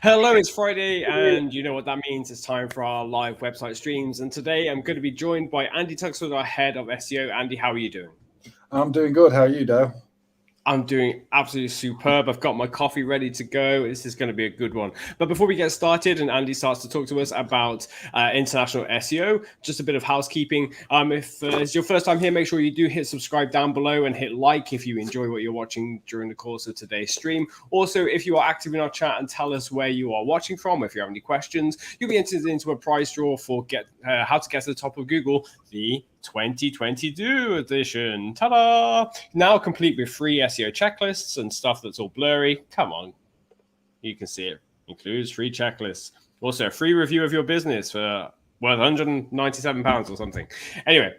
Hello, it's Friday, and you know what that means. It's time for our live website streams. And today I'm going to be joined by Andy Tuxford, our head of SEO. Andy, how are you doing? I'm doing good. How are you, Dale? I'm doing absolutely superb. I've got my coffee ready to go. This is going to be a good one. But before we get started and Andy starts to talk to us about international SEO, just a bit of housekeeping. If it's your first time here, make sure you do hit subscribe down below and hit like if you enjoy what you're watching during the course of today's stream. Also, if you are active in our chat and tell us where you are watching from, if you have any questions, you'll be entered into a prize draw for how to get to the top of Google, the 2022 edition. Ta-da! Now complete with free SEO checklists and stuff that's all blurry. Come on. You can see it. Includes free checklists. Also, a free review of your business for worth £197 or something. Anyway,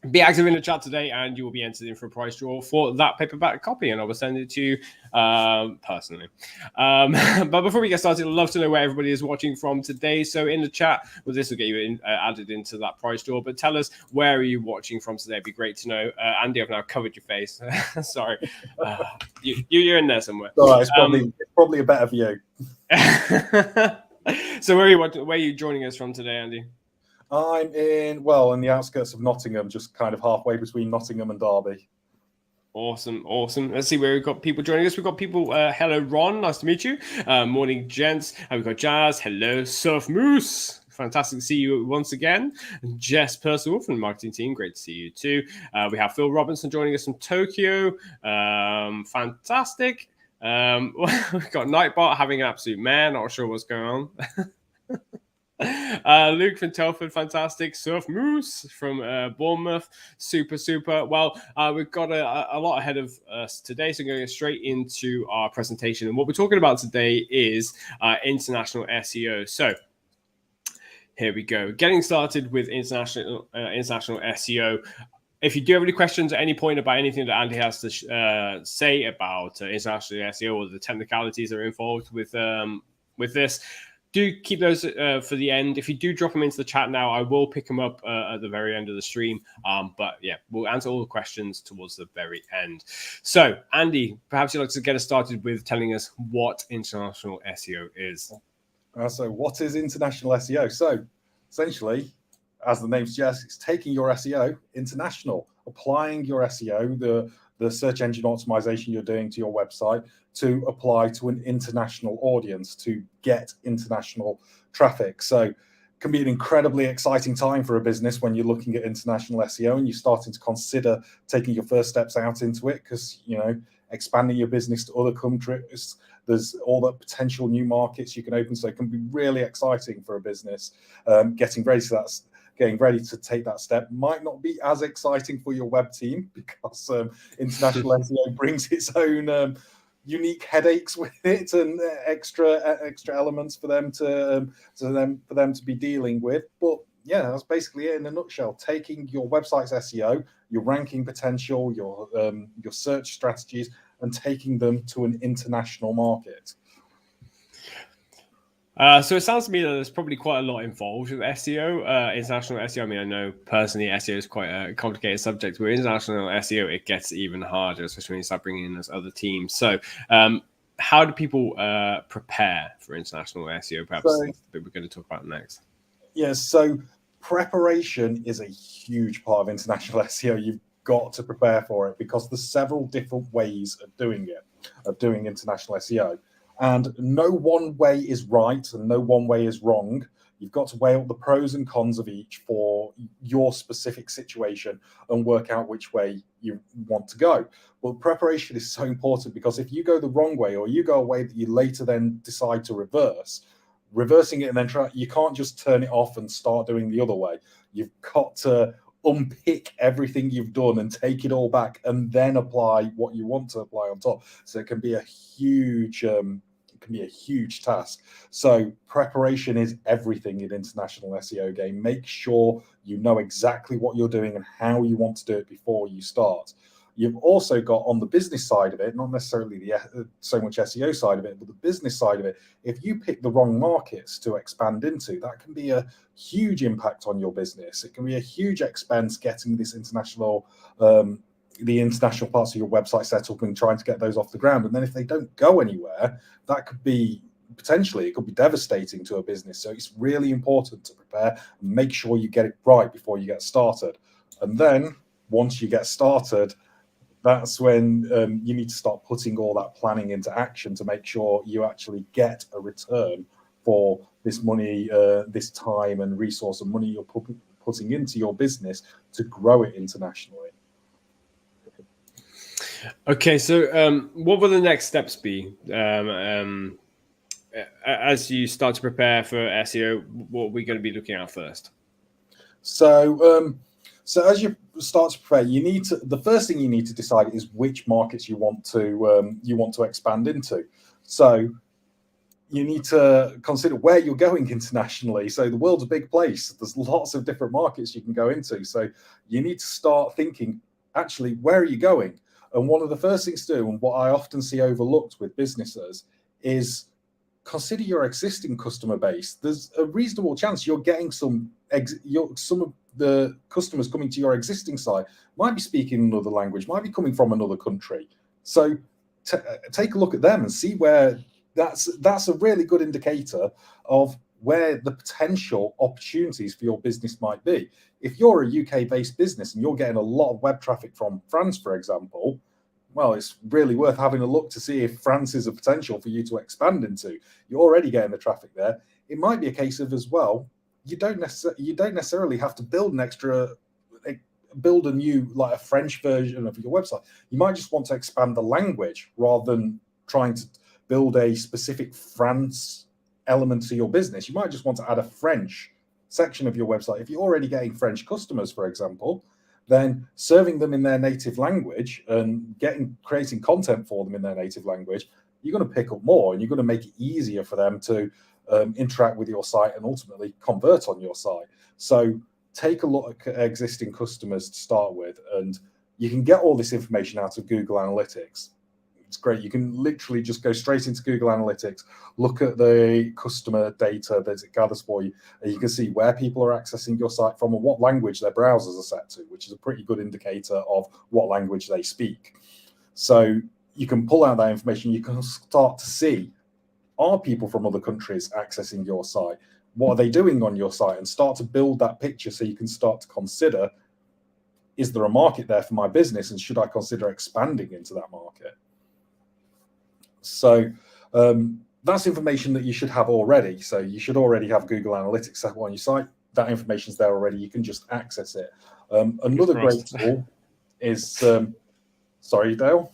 be active in the chat today and you will be entered in for a prize draw for that paperback copy, and I will send it to you personally. But before we get started, I'd love to know where everybody is watching from today. So in the chat, well, this will get you added into that prize draw, but tell us where are you watching from today. It'd be great to know. Andy, I've now covered your face. Sorry. You're in there somewhere. It's probably a better view. So where are you joining us from today, Andy? I'm in the outskirts of Nottingham, just kind of halfway between Nottingham and Derby. Awesome. Let's see where we've got people joining us. We've got people. Hello, Ron. Nice to meet you. Morning, gents. We've got Jazz. Hello, Surf Moose. Fantastic to see you once again. Jess Percival from the marketing team. Great to see you too. We have Phil Robinson joining us from Tokyo. Fantastic. We've got Nightbot having an absolute mare. Not sure what's going on. Luke from Telford, fantastic. Surf Moose from Bournemouth, super. Well, we've got a lot ahead of us today, so going straight into our presentation. And what we're talking about today is international SEO. So here we go. Getting started with international SEO. If you do have any questions at any point about anything that Andy has to say about international SEO or the technicalities that are involved with this, do keep those for the end. If you do drop them into the chat now, I will pick them up at the very end of the stream. But yeah, we'll answer all the questions towards the very end. So, Andy, perhaps you'd like to get us started with telling us what international SEO is. So what is international SEO? So essentially, as the name suggests, it's taking your SEO international, applying your SEO, the search engine optimization you're doing to your website, to apply to an international audience, to get international traffic. So it can be an incredibly exciting time for a business when you're looking at international SEO and you're starting to consider taking your first steps out into it, because, expanding your business to other countries, there's all the potential new markets you can open. So it can be really exciting for a business. Getting ready to take that step might not be as exciting for your web team, because international SEO brings its own unique headaches with it and extra elements for them to be dealing with. But yeah, that's basically it in a nutshell. Taking your website's SEO, your ranking potential, your search strategies, and taking them to an international market. So it sounds to me that there's probably quite a lot involved with SEO, international SEO. I mean, I know personally SEO is quite a complicated subject. With international SEO, it gets even harder, especially when you start bringing in those other teams. So how do people prepare for international SEO? Perhaps that's what we're going to talk about next. Yes, so preparation is a huge part of international SEO. You've got to prepare for it, because there's several different ways of doing international SEO. And no one way is right and no one way is wrong. You've got to weigh up the pros and cons of each for your specific situation and work out which way you want to go. But preparation is so important, because if you go the wrong way, or you go a way that you later then decide to reversing it and then you can't just turn it off and start doing the other way. You've got to unpick everything you've done and take it all back and then apply what you want to apply on top. So it can be a huge task. So preparation is everything in international SEO game. Make sure you know exactly what you're doing and how you want to do it before you start. You've also got, on the business side of it, not necessarily the so much SEO side of it, but the business side of it, if you pick the wrong markets to expand into, that can be a huge impact on your business. It can be a huge expense getting this international the international parts of your website set up and trying to get those off the ground. And then if they don't go anywhere, that could be potentially it could be devastating to a business. So it's really important to prepare and make sure you get it right before you get started. And then once you get started, that's when you need to start putting all that planning into action to make sure you actually get a return for this money, this time and resource and money you're putting into your business to grow it internationally. Okay, so what will the next steps be as you start to prepare for SEO? What are we going to be looking at first? So as you start to prepare, the first thing you need to decide is which markets you want to expand into. So you need to consider where you're going internationally. So the world's a big place. There's lots of different markets you can go into. So you need to start thinking, actually, where are you going? And one of the first things to do, and what I often see overlooked with businesses, is consider your existing customer base. There's a reasonable chance you're getting some of the customers coming to your existing site might be speaking another language, might be coming from another country. So take a look at them and see where that's a really good indicator of where the potential opportunities for your business might be. If you're a UK-based business and you're getting a lot of web traffic from France, for example, well, it's really worth having a look to see if France is a potential for you to expand into. You're already getting the traffic there. It might be a case of, as well, you don't necessarily have to build a new, like a French version of your website. You might just want to expand the language rather than trying to build a specific France element to your business. You might just want to add a French section of your website. If you're already getting French customers, for example, then serving them in their native language and creating content for them in their native language, you're going to pick up more and you're going to make it easier for them to interact with your site and ultimately convert on your site. So take a look at existing customers to start with, and you can get all this information out of Google Analytics. It's great. You can literally just go straight into Google Analytics, look at the customer data that it gathers for you, and you can see where people are accessing your site from and what language their browsers are set to, which is a pretty good indicator of what language they speak. So you can pull out that information. You can start to see, are people from other countries accessing your site? What are they doing on your site? And start to build that picture so you can start to consider, is there a market there for my business? And should I consider expanding into that market? So that's information that you should have already. So you should already have Google Analytics set on your site. That information's there already. You can just access it. Another great tool is, sorry, Dale?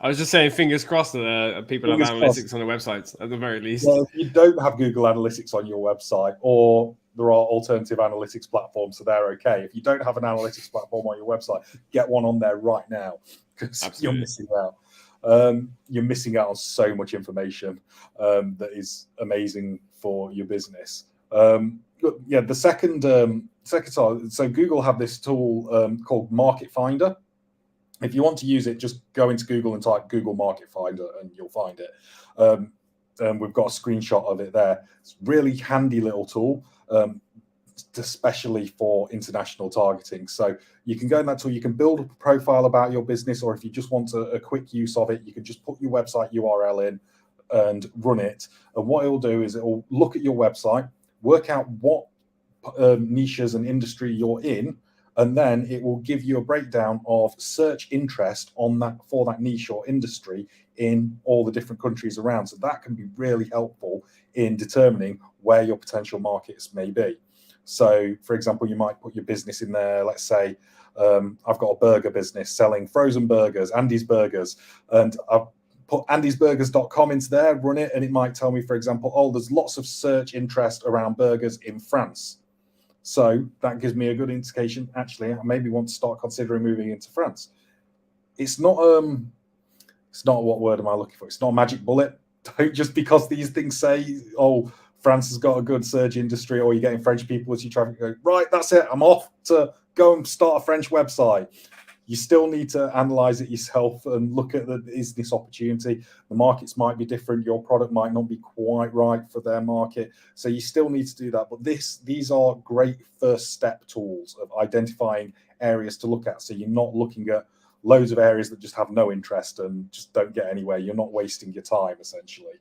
I was just saying, fingers crossed that people have analytics on their websites at the very least. Well, if you don't have Google Analytics on your website, or there are alternative analytics platforms, so they're okay. If you don't have an analytics platform on your website, get one on there right now, because you're missing out. You're missing out on so much information that is amazing for your business. The second so Google have this tool called Market Finder. If you want to use it, just go into Google and type Google Market Finder and you'll find it. And we've got a screenshot of it there. It's a really handy little tool, especially for international targeting. So you can go in that tool, you can build a profile about your business, or if you just want a quick use of it, you can just put your website URL in and run it. And what it will do is it will look at your website, work out what niches and industry you're in, and then it will give you a breakdown of search interest on that for that niche or industry in all the different countries around. So that can be really helpful in determining where your potential markets may be. So, for example, you might put your business in there. Let's say I've got a burger business selling frozen burgers, Andy's Burgers, and I've put andysburgers.com into there, run it, and it might tell me, for example, oh, there's lots of search interest around burgers in France. So that gives me a good indication, actually, I maybe want to start considering moving into France. It's not what word am I looking for? It's not a magic bullet. Don't just because these things say, oh, France has got a good search industry, or you're getting French people as you traffic, go, right, that's it, I'm off to go and start a French website. You still need to analyze it yourself and look at is this opportunity. The markets might be different. Your product might not be quite right for their market. So you still need to do that. But these are great first step tools of identifying areas to look at. So you're not looking at loads of areas that just have no interest and just don't get anywhere. You're not wasting your time, essentially.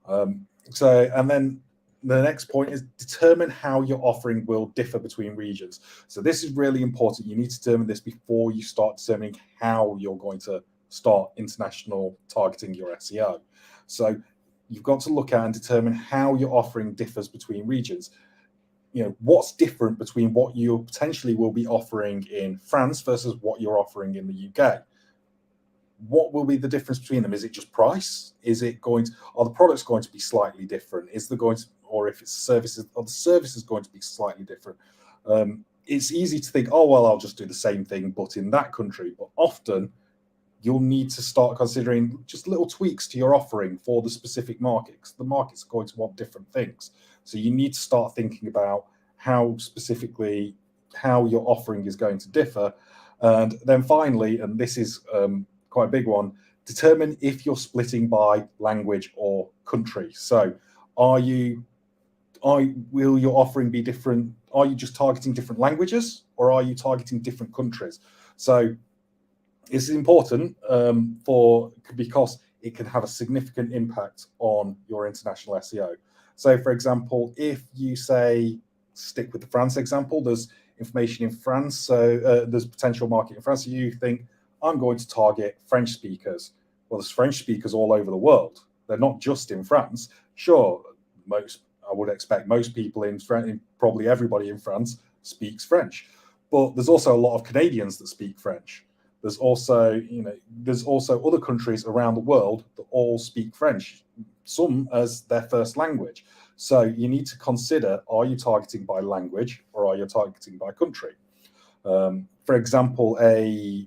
And then the next point is determine how your offering will differ between regions. So this is really important. You need to determine this before you start determining how you're going to start international targeting your SEO. So you've got to look at and determine how your offering differs between regions. What's different between what you potentially will be offering in France versus what you're offering in the UK. What will be the difference between them? Is it just price? Are the products going to be slightly different? Or if it's services, are the services going to be slightly different? It's easy to think, oh, well, I'll just do the same thing, but in that country. But often you'll need to start considering just little tweaks to your offering for the specific market, because the market's going to want different things. So you need to start thinking about how your offering is going to differ. And then finally, and this is quite a big one, determine if you're splitting by language or country. So will your offering be different? Are you just targeting different languages, or are you targeting different countries? So it's important because it can have a significant impact on your international SEO. So for example, if you stick with the France example, there's information in France, so there's potential market in France. So you think, I'm going to target French speakers. Well, there's French speakers all over the world. They're not just in France. Sure, I would expect most people in France, probably everybody in France, speaks French. But there's also a lot of Canadians that speak French. There's also other countries around the world that all speak French, some as their first language. So you need to consider, are you targeting by language or are you targeting by country? For example, a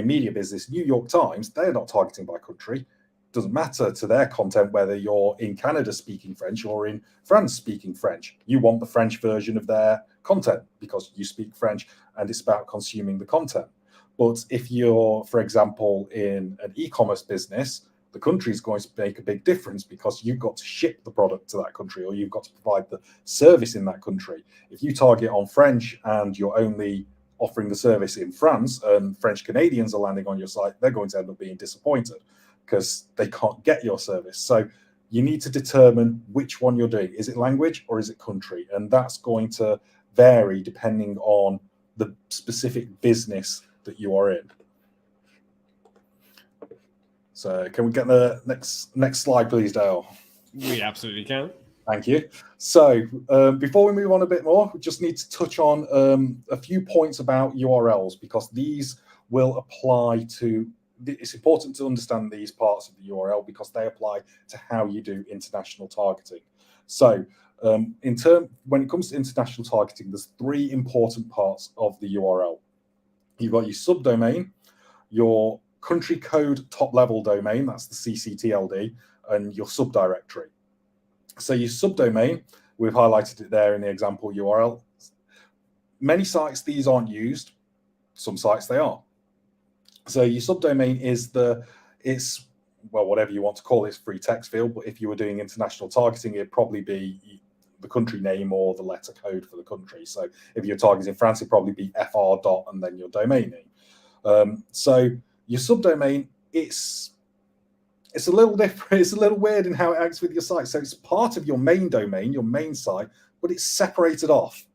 media business, New York Times, they're not targeting by country. It doesn't matter to their content whether you're in Canada speaking French or in France speaking French. You want the French version of their content because you speak French and it's about consuming the content. But if you're, for example, in an e-commerce business, the country is going to make a big difference because you've got to ship the product to that country, or you've got to provide the service in that country. If you target on French and you're only offering the service in France and French Canadians are landing on your site, they're going to end up being disappointed because they can't get your service. So you need to determine which one you're doing. Is it language or is it country? And that's going to vary depending on the specific business that you are in. So can we get the next slide, please, Dale? We absolutely can. Thank you. So before we move on a bit more, we just need to touch on a few points about URLs, because these will apply to, it's important to understand these parts of the URL because they apply to how you do international targeting. So when it comes to international targeting, there's three important parts of the URL. You've got your subdomain, your country code top level domain, that's the CCTLD, and your subdirectory. So your subdomain, we've highlighted it there in the example URL. Many sites, these aren't used. Some sites they are. So your subdomain is whatever you want to call it, it's free text field, but if you were doing international targeting, it'd probably be the country name or the letter code for the country. So if you're targeting France, it'd probably be FR dot and then your domain name. So your subdomain, it's a little different. It's a little weird in how it acts with your site. So it's part of your main domain, your main site, but it's separated off.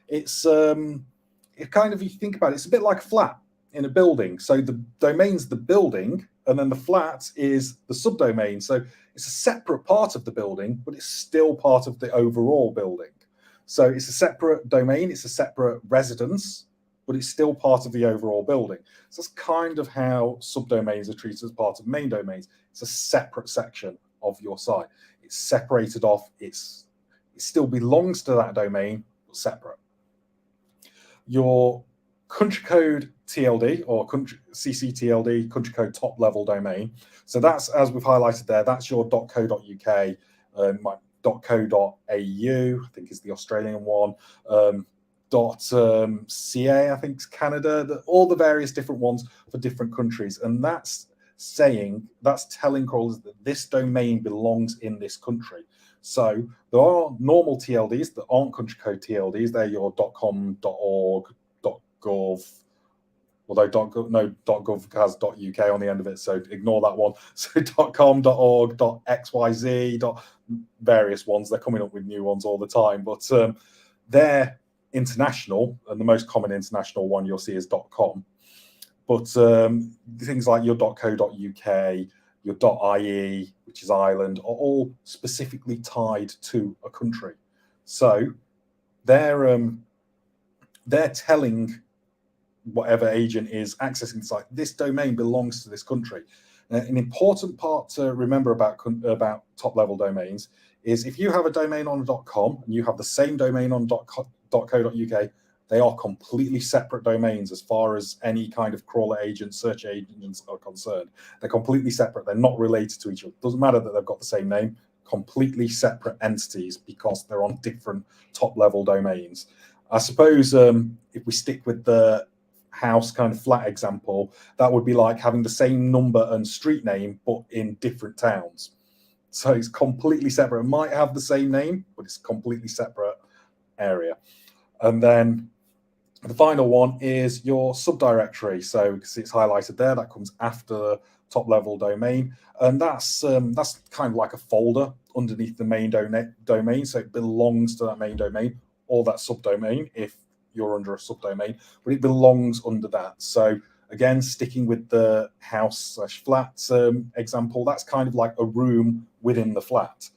It's if you think about it, it's a bit like a flat in a building. So the domain's the building, and then the flat is the subdomain. So it's a separate part of the building, but it's still part of the overall building. So it's a separate domain, it's a separate residence, but it's still part of the overall building. So that's kind of how subdomains are treated as part of main domains. It's a separate section of your site. It's separated off. It still belongs to that domain, but separate. Your country code TLD or CCTLD, country code top level domain. So that's, as we've highlighted there, that's your .co.uk, .co.au, I think is the Australian one, .ca, I think is Canada, all the various different ones for different countries. And that's telling crawlers that this domain belongs in this country. So there are normal TLDs that aren't country code TLDs. They're your .com, .org, .gov, although .gov has .uk on the end of it, so ignore that one. So .com, .org, .xyz, various ones. They're coming up with new ones all the time, but they're international, and the most common international one you'll see is .com. But things like your .co.uk, your .ie, which is Ireland, are all specifically tied to a country. So they're telling whatever agent is accessing the site, this domain belongs to this country. An important part to remember about top-level domains is if you have a domain on .com and you have the same domain on .co.uk, they are completely separate domains as far as any kind of crawler agents, search agents are concerned. They're completely separate. They're not related to each other. It doesn't matter that they've got the same name, completely separate entities because they're on different top-level domains. I suppose if we stick with the house kind of flat example, that would be like having the same number and street name, but in different towns. So it's completely separate. It might have the same name, but it's a completely separate area. And then the final one is your subdirectory. So you can see it's highlighted there. That comes after the top-level domain. And that's kind of like a folder underneath the main domain. So it belongs to that main domain or that subdomain if you're under a subdomain, but it belongs under that. So again, sticking with the house/flat example, that's kind of like a room within the flat.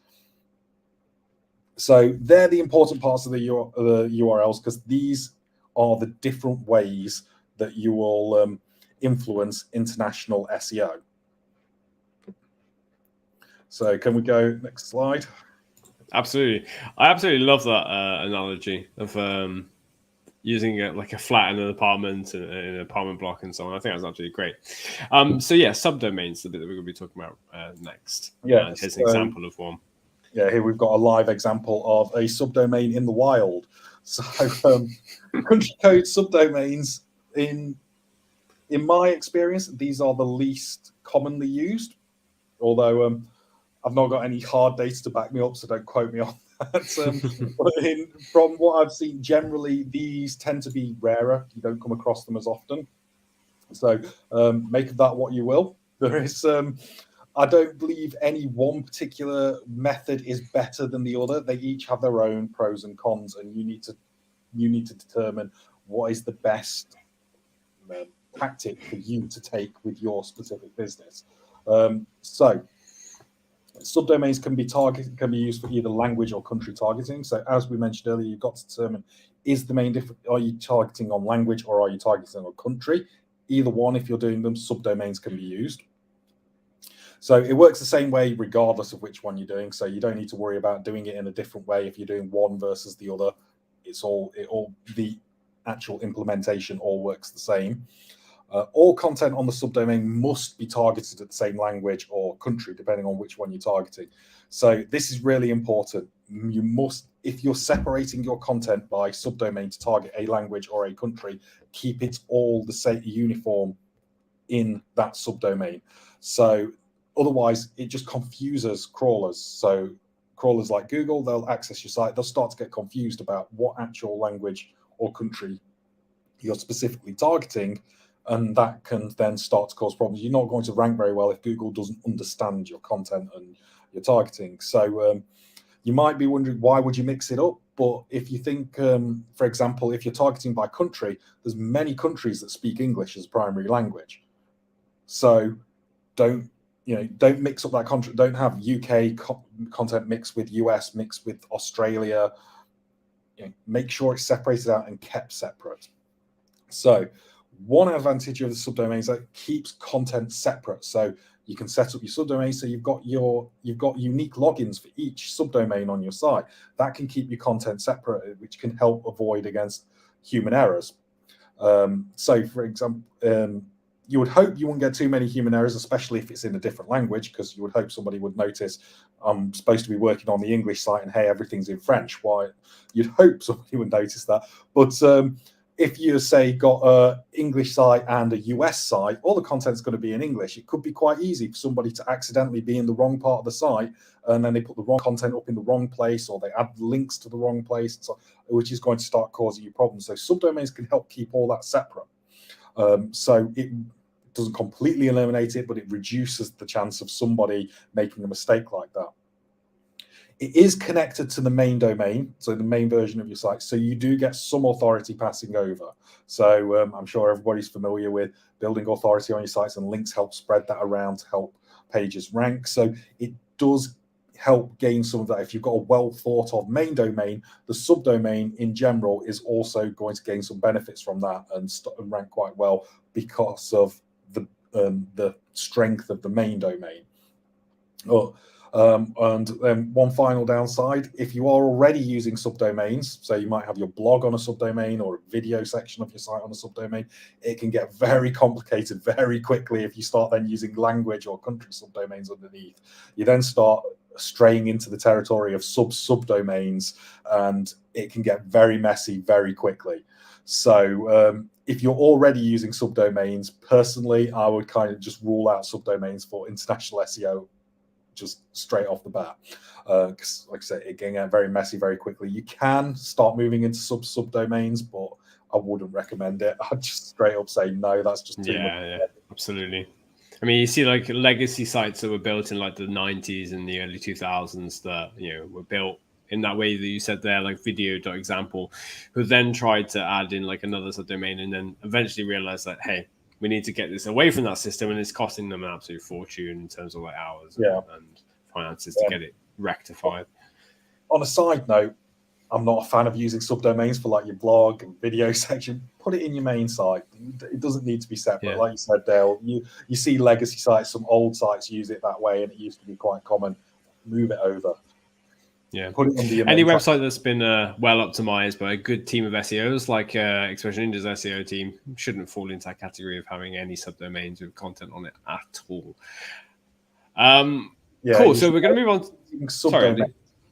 So they're the important parts of the URLs, because these are the different ways that you will influence international SEO. So can we go next slide? Absolutely. I absolutely love that analogy of using like a flat in an apartment and an apartment block and so on. I think that's absolutely great. So yeah, subdomains that we're going to be talking about next. Yeah, and here's an example of one. Yeah, here we've got a live example of a subdomain in the wild. So country code subdomains, in my experience, these are the least commonly used, although I've not got any hard data to back me up, so don't quote me on that. But from what I've seen, generally, these tend to be rarer. You don't come across them as often. So make of that what you will. There is... I don't believe any one particular method is better than the other. They each have their own pros and cons, and you need to determine what is the best tactic for you to take with your specific business. So subdomains can be used for either language or country targeting. So as we mentioned earlier, you've got to determine, is the main difference, are you targeting on language or are you targeting on country? Either one, if you're doing them, subdomains can be used. So it works the same way regardless of which one you're doing. So you don't need to worry about doing it in a different way if you're doing one versus the other. The actual implementation all works the same. All content on the subdomain must be targeted at the same language or country, depending on which one you're targeting. So this is really important. You must, if you're separating your content by subdomain to target a language or a country, keep it all the same, uniform in that subdomain. So otherwise, it just confuses crawlers. So crawlers like Google, they'll access your site. They'll start to get confused about what actual language or country you're specifically targeting, and that can then start to cause problems. You're not going to rank very well if Google doesn't understand your content and your targeting. So you might be wondering, why would you mix it up? But if you think, for example, if you're targeting by country, there's many countries that speak English as a primary language. So don't mix up that content. Don't have UK content mixed with US, mixed with Australia. Make sure it's separated out and kept separate. So one advantage of the subdomain is that it keeps content separate. So you can set up your subdomain so you've got unique logins for each subdomain on your site. That can keep your content separate, which can help avoid against human errors. So for example, you would hope you won't get too many human errors, especially if it's in a different language, because you would hope somebody would notice, I'm supposed to be working on the English site and hey, everything's in French. Why? You'd hope somebody would notice that. But if you say got an English site and a US site, all the content's going to be in English. It could be quite easy for somebody to accidentally be in the wrong part of the site, and then they put the wrong content up in the wrong place, or they add links to the wrong place, which is going to start causing you problems. So subdomains can help keep all that separate. So it doesn't completely eliminate it, but it reduces the chance of somebody making a mistake like that. It is connected to the main domain, so the main version of your site. So you do get some authority passing over. So I'm sure everybody's familiar with building authority on your sites, and links help spread that around to help pages rank. So it does help gain some of that. If you've got a well thought of main domain, the subdomain in general is also going to gain some benefits from that and rank quite well because of the strength of the main domain. And then one final downside, if you are already using subdomains, so you might have your blog on a subdomain or a video section of your site on a subdomain, it can get very complicated very quickly if you start then using language or country subdomains underneath. You then start straying into the territory of subdomains, and it can get very messy very quickly. So if you're already using subdomains, personally, I would kind of just rule out subdomains for international SEO just straight off the bat, because like I said, it can get very messy very quickly. You can start moving into subdomains, but I wouldn't recommend it. I'd just straight up say no, that's just too much. Yeah, absolutely. I mean, you see like legacy sites that were built in like the 90s and the early 2000s that, you know, were built in that way that you said there, like video.example, who then tried to add in like another subdomain and then eventually realized that, hey, we need to get this away from that system, and it's costing them an absolute fortune in terms of like hours and finances to get it rectified. On a side note, I'm not a fan of using subdomains for like your blog and video section. Put it in your main site. It doesn't need to be separate. Yeah. Like you said, Dale, you see legacy sites, some old sites use it that way, and it used to be quite common. Move it over. Yeah. Put it under your Any main website that's been well optimized by a good team of SEOs, like Expression Ninja's SEO team, shouldn't fall into that category of having any subdomains with content on it at all. Cool. So we're going to move on. Sorry, Andy.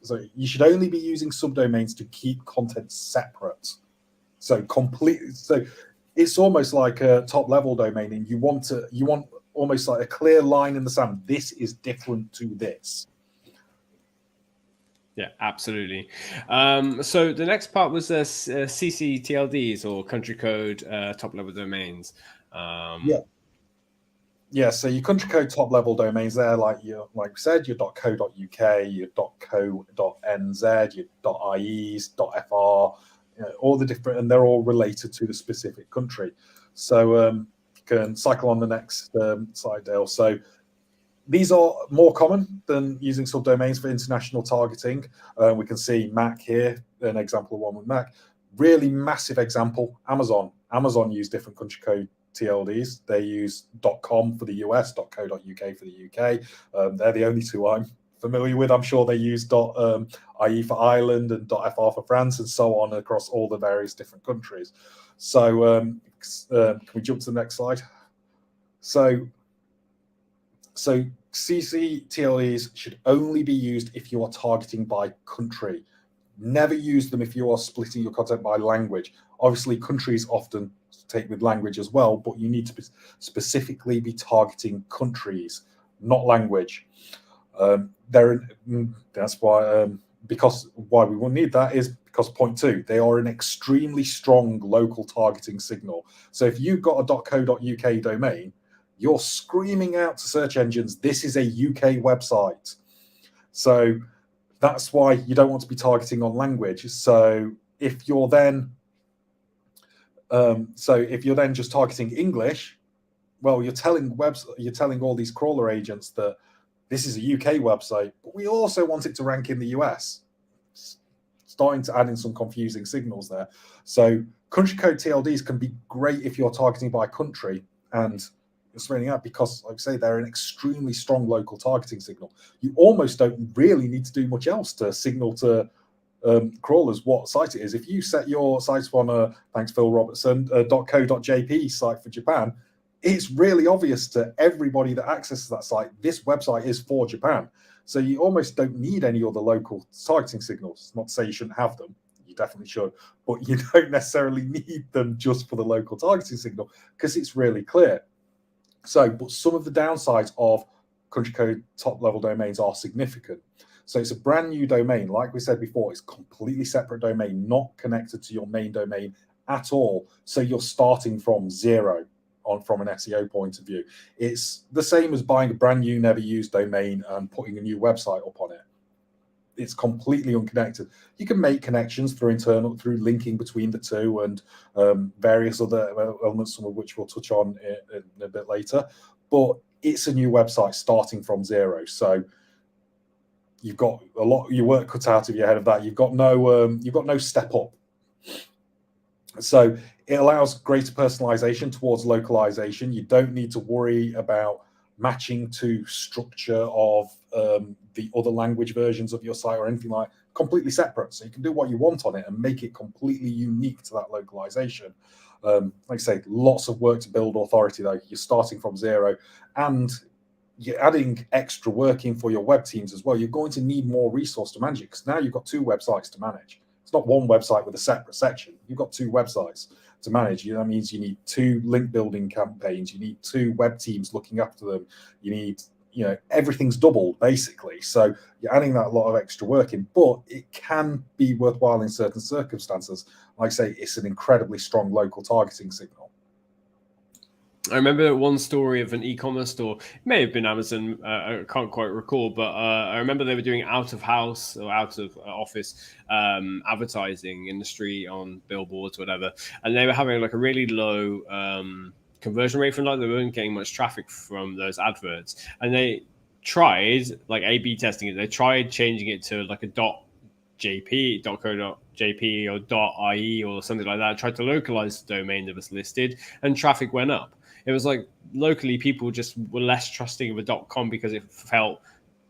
So you should only be using subdomains to keep content separate. So it's almost like a top level domain, and you want almost like a clear line in the sand. This is different to this. Yeah, absolutely. So the next part was CCTLDs, or country code top level domains. Yeah, so your country code top level domains there, like we said, your .co.uk, your .co.nz, your .ies, .fr, all the different, and they're all related to the specific country. So you can cycle on the next slide, Dale. So these are more common than using subdomains for international targeting. We can see Mac here, an example of one with Mac. Really massive example, Amazon. Amazon use different country code TLDs. They use .com for the US, .co.uk for the UK. They're the only two I'm familiar with. I'm sure they use .ie for Ireland and .fr for France and so on across all the various different countries. So can we jump to the next slide? So CCTLDs should only be used if you are targeting by country. Never use them if you are splitting your content by language. Obviously, countries often take with language as well, but you need to specifically be targeting countries, not language. That's why, why we will need that is because point 2, they are an extremely strong local targeting signal. So if you've got a .co.uk domain, you're screaming out to search engines, this is a UK website. So that's why you don't want to be targeting on language. So if you're then just targeting English, well, you're telling all these crawler agents that this is a UK website, but we also want it to rank in the US. Starting to add in some confusing signals there. So country code TLDs can be great if you're targeting by country and spreading out, because, like I say, they're an extremely strong local targeting signal. You almost don't really need to do much else to signal to crawlers what site it is. If you set your site on a, thanks Phil Robertson, .co.jp site for Japan, it's really obvious to everybody that accesses that site, this website is for Japan. So you almost don't need any other local targeting signals. Not to say you shouldn't have them, you definitely should, but you don't necessarily need them just for the local targeting signal because it's really clear. So, but some of the downsides of country code top level domains are significant. So it's a brand new domain. Like we said before, it's a completely separate domain, not connected to your main domain at all. So you're starting from zero from an SEO point of view. It's the same as buying a brand new, never used domain and putting a new website up on it. It's completely unconnected. You can make connections through linking between the two and various other elements, some of which we'll touch on in a bit later. But it's a new website starting from zero. So you've got a lot of your work cut out of your head of that. You've got no step up. So it allows greater personalization towards localization. You don't need to worry about matching to structure of the other language versions of your site or anything like completely separate. So you can do what you want on it and make it completely unique to that localization. Like I say, lots of work to build authority though. You're starting from zero and you're adding extra working for your web teams as well. You're going to need more resource to manage it because now you've got 2 websites to manage. It's not one website with a separate section. You've got 2 websites to manage. That means you need 2 link building campaigns. You need 2 web teams looking after them. You need, everything's doubled basically. So you're adding that lot of extra work in, but it can be worthwhile in certain circumstances. Like I say, it's an incredibly strong local targeting signal. I remember one story of an e-commerce store. It may have been Amazon. I can't quite recall, but I remember they were doing out of house or out of office advertising in the street on billboards, whatever, and they were having like a really low conversion rate from that. They weren't getting much traffic from those adverts, and they tried like A/B testing it. They tried changing it to like a .jp, .co.jp or .ie or something like that. Tried to localize the domain that was listed, and traffic went up. It was like locally people just were less trusting of a .com because it felt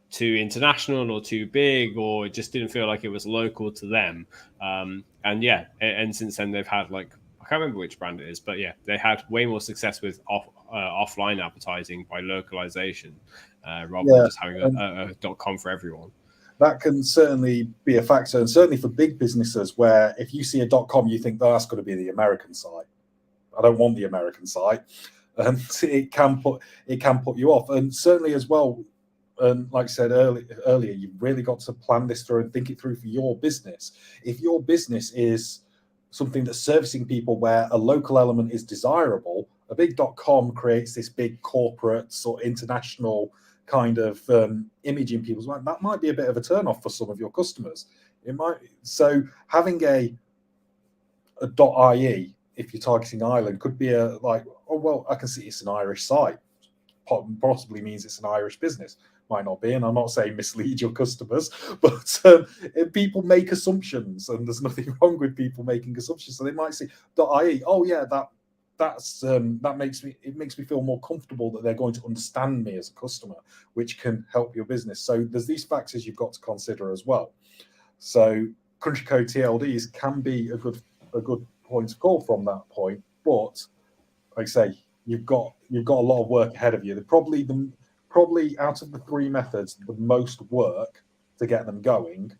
too international or too big, or it just didn't feel like it was local to them. And since then they've had like, I can't remember which brand it is, but yeah, they had way more success with offline advertising by localization rather than just having a .com for everyone. That can certainly be a factor, and certainly for big businesses where if you see a .com, you think, oh, that's going to be the American site. I don't want the American site. And it can put you off. And certainly as well, like I said earlier, you've really got to plan this through and think it through for your business. If your business is something that's servicing people where a local element is desirable, a big .com creates this big corporate or international kind of image in people's mind. That might be a bit of a turn-off for some of your customers. It might. So having a .ie, if you're targeting Ireland, could be I can see it's an Irish site. Possibly means it's an Irish business. Might not be, and I'm not saying mislead your customers, but people make assumptions, and there's nothing wrong with people making assumptions. So they might say .ie, oh yeah, that makes me feel more comfortable that they're going to understand me as a customer, which can help your business. So there's these factors you've got to consider as well. So country code TLDs can be a good point of call from that point, but like I say, you've got a lot of work ahead of you. They're probably out of the 3 methods, the most work to get them going,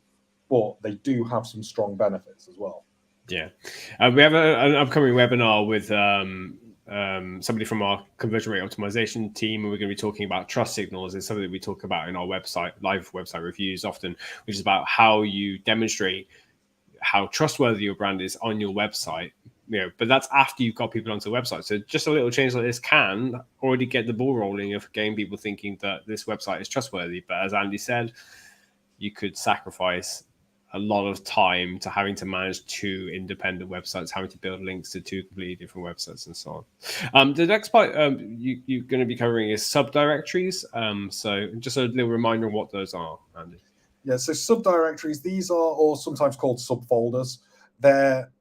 but they do have some strong benefits as well. Yeah, we have an upcoming webinar with somebody from our conversion rate optimization team, and we're going to be talking about trust signals. It's something that we talk about in our live website reviews often, which is about how you demonstrate how trustworthy your brand is on your website. But that's after you've got people onto the website. So just a little change like this can already get the ball rolling of getting people thinking that this website is trustworthy. But as Andy said, you could sacrifice a lot of time to having to manage 2 independent websites, having to build links to 2 completely different websites and so on. The next part you're going to be covering is subdirectories. So just a little reminder on what those are, Andy. Yeah, so subdirectories, these are or sometimes called subfolders. They're,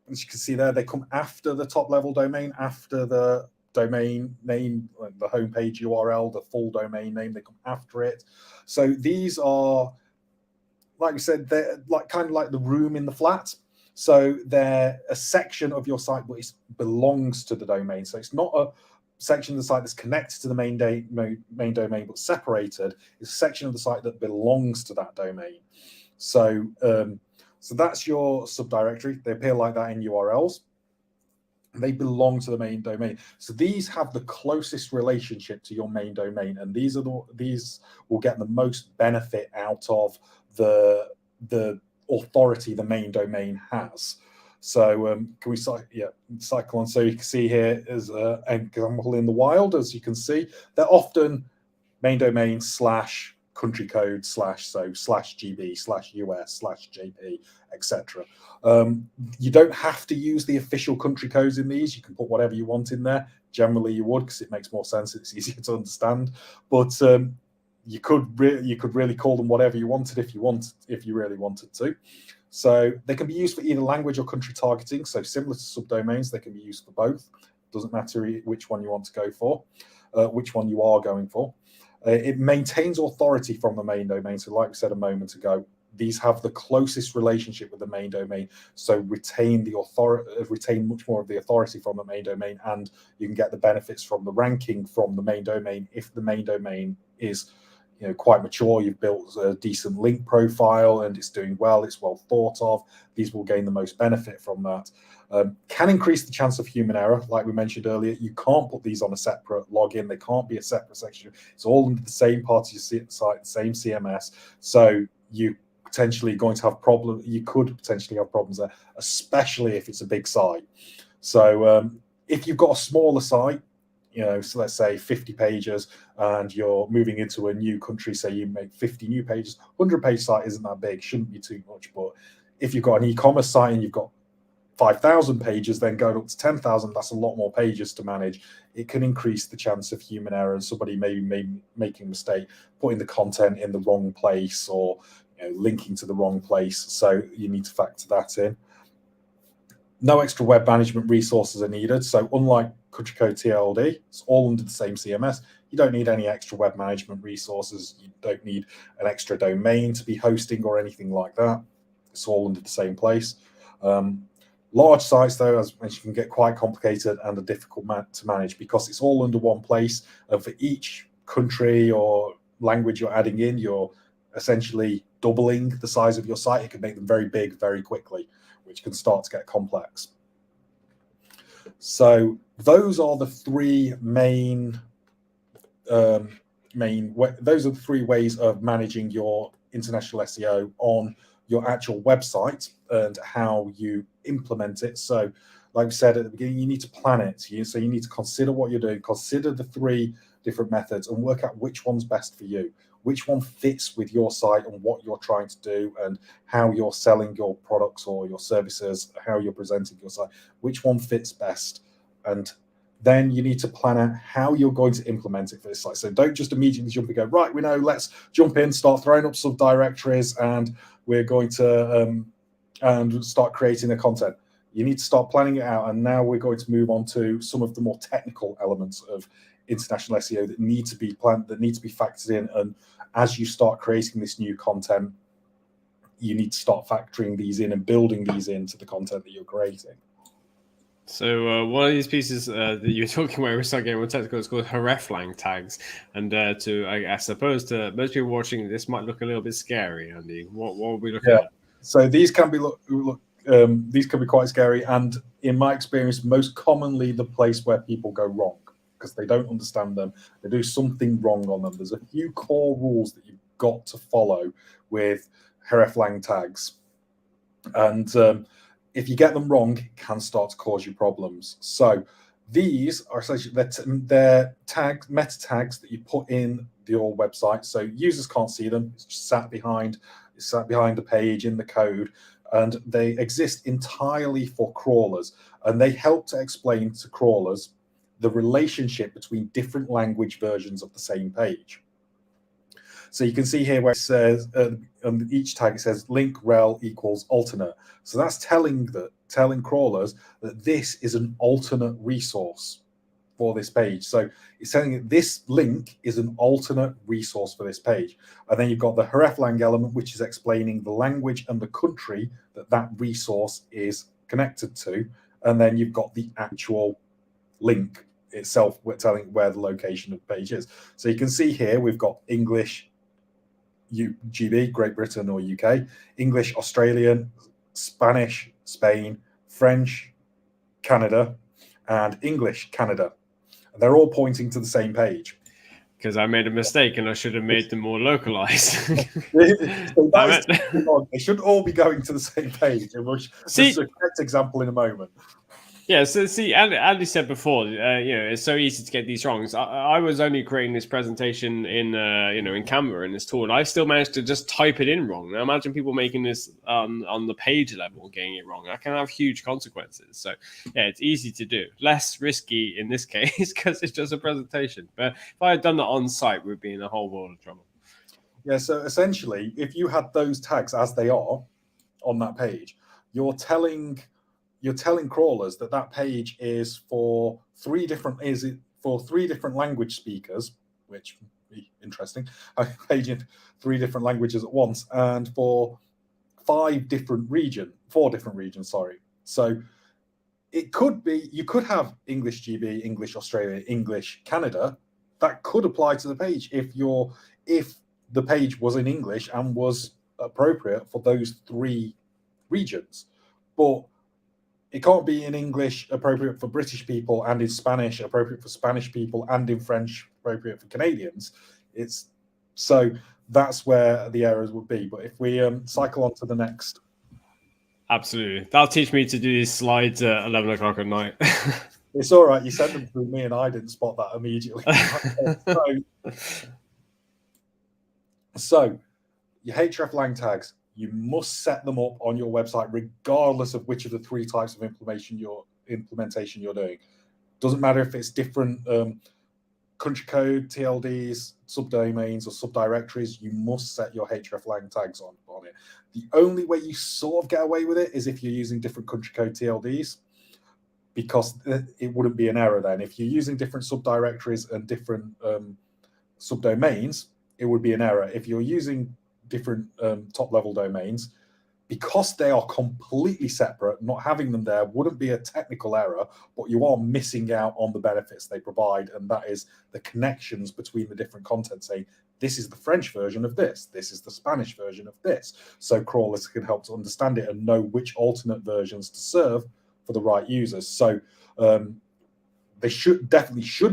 as you can see there, they come after the top level domain, after the domain name, like the homepage URL, the full domain name, they come after it. So these are, like we said, they're kind of like the room in the flat. So they're a section of your site, but it belongs to the domain. So it's not a section of the site that's connected to the main domain, but separated. It's a section of the site that belongs to that domain. So that's your subdirectory. They appear like that in URLs. They belong to the main domain. So these have the closest relationship to your main domain, and these will get the most benefit out of the authority the main domain has. So can we cycle on? So you can see here is an example in the wild. As you can see, they're often main domain / country code / /GB / US / JP, etc. You don't have to use the official country codes in these. You can put whatever you want in there. Generally, you would, because it makes more sense. It's easier to understand. But you could really call them whatever you wanted if you really wanted to. So they can be used for either language or country targeting. So similar to subdomains, they can be used for both. Doesn't matter which one you want to go for, which one you are going for. It maintains authority from the main domain. So like we said a moment ago, these have the closest relationship with the main domain. So retain much more of the authority from the main domain, and you can get the benefits from the ranking from the main domain if the main domain is quite mature. You've built a decent link profile and it's doing well, it's well thought of. These will gain the most benefit from that. Can increase the chance of human error. Like we mentioned earlier, you can't put these on a separate login. They can't be a separate section. It's all under the same part of your site, the same CMS. So you potentially going to have problems. You could potentially have problems there, especially if it's a big site. So if you've got a smaller site, so let's say 50 pages and you're moving into a new country, say you make 50 new pages, 100-page site isn't that big, shouldn't be too much. But if you've got an e-commerce site and you've got 5,000 pages, then going up to 10,000, that's a lot more pages to manage. It can increase the chance of human error and somebody maybe making a mistake, putting the content in the wrong place or linking to the wrong place. So you need to factor that in. No extra web management resources are needed. So unlike country code TLD, it's all under the same CMS. You don't need any extra web management resources. You don't need an extra domain to be hosting or anything like that. It's all under the same place. Large sites, though, as mentioned, can get quite complicated and are difficult to manage because it's all under one place. And for each country or language you're adding in, you're essentially doubling the size of your site. It can make them very big very quickly, which can start to get complex. So those are the three those are the three ways of managing your international SEO on your actual website and how you implement it. So like we said at the beginning, you need to plan it. So you need to consider what you're doing, consider the three different methods and work out which one's best for you, which one fits with your site and what you're trying to do and how you're selling your products or your services, how you're presenting your site, which one fits best. And then you need to plan out how you're going to implement it for this site. So don't just immediately jump and go, right, we know, let's jump in, start throwing up subdirectories, and we're going to and start creating the content. You need to start planning it out. And now we're going to move on to some of the more technical elements of international SEO that need to be planned, that need to be factored in. And as you start creating this new content, you need to start factoring these in and building these into the content that you're creating. So one of these pieces that you're talking about, we're starting getting more technical, it's called Hreflang Tags. And I suppose to most people watching, this might look a little bit scary, Andy. What are we looking at? So these can be these can be quite scary. And in my experience, most commonly the place where people go wrong because they don't understand them. They do something wrong on them. There's a few core rules that you've got to follow with Hreflang Tags. And if you get them wrong, it can start to cause you problems. So these are essentially they're tags, meta tags that you put in your website, so users can't see them. It's just sat behind the page in the code, and they exist entirely for crawlers, and they help to explain to crawlers the relationship between different language versions of the same page. So you can see here where it says on each tag it says link rel equals alternate. So that's telling crawlers that this is an alternate resource for this page. So it's telling it this link is an alternate resource for this page. And then you've got the Hreflang element, which is explaining the language and the country that that resource is connected to. And then you've got the actual link itself, we're telling where the location of the page is. So you can see here we've got English, GB, Great Britain or UK, English, Australian, Spanish, Spain, French, Canada, and English, Canada. And they're all pointing to the same page. because I made a mistake and I should have made them more localized. So that is, they should all be going to the same page, which this is a correct example in a moment. Yeah, so see, Andy said before, it's so easy to get these wrong. So I was only creating this presentation in Canva in this tool, and I still managed to just type it in wrong. Now imagine people making this on the page level and getting it wrong. That can have huge consequences. So yeah, it's easy to do, less risky in this case because it's just a presentation. But if I had done that on site, we'd be in a whole world of trouble. Yeah. So essentially, if you had those tags as they are on that page, you're telling crawlers that page is for three different language speakers, which would be interesting. A page in 3 different languages at once, and for 4 different regions. Sorry. So it could be you could have English GB, English Australia, English Canada. That could apply to the page if the page was in English and was appropriate for those 3 regions, but it can't be in English appropriate for British people, and in Spanish appropriate for Spanish people, and in French appropriate for Canadians. So that's where the errors would be. But if we cycle on to the next. Absolutely. That'll teach me to do these slides at 11 o'clock at night. It's all right. You sent them through me and I didn't spot that immediately. So your Hreflang tags, you must set them up on your website regardless of which of the 3 types of implementation you're doing. Doesn't matter if it's different country code, TLDs, subdomains, or subdirectories, you must set your Hreflang tags on it. The only way you sort of get away with it is if you're using different country code TLDs, because it wouldn't be an error then. If you're using different subdirectories and different subdomains, it would be an error. If you're using different top-level domains, because they are completely separate, not having them there wouldn't be a technical error, but you are missing out on the benefits they provide, and that is the connections between the different content, saying this is the French version of this is the Spanish version of this, so crawlers can help to understand it and know which alternate versions to serve for the right users. So they should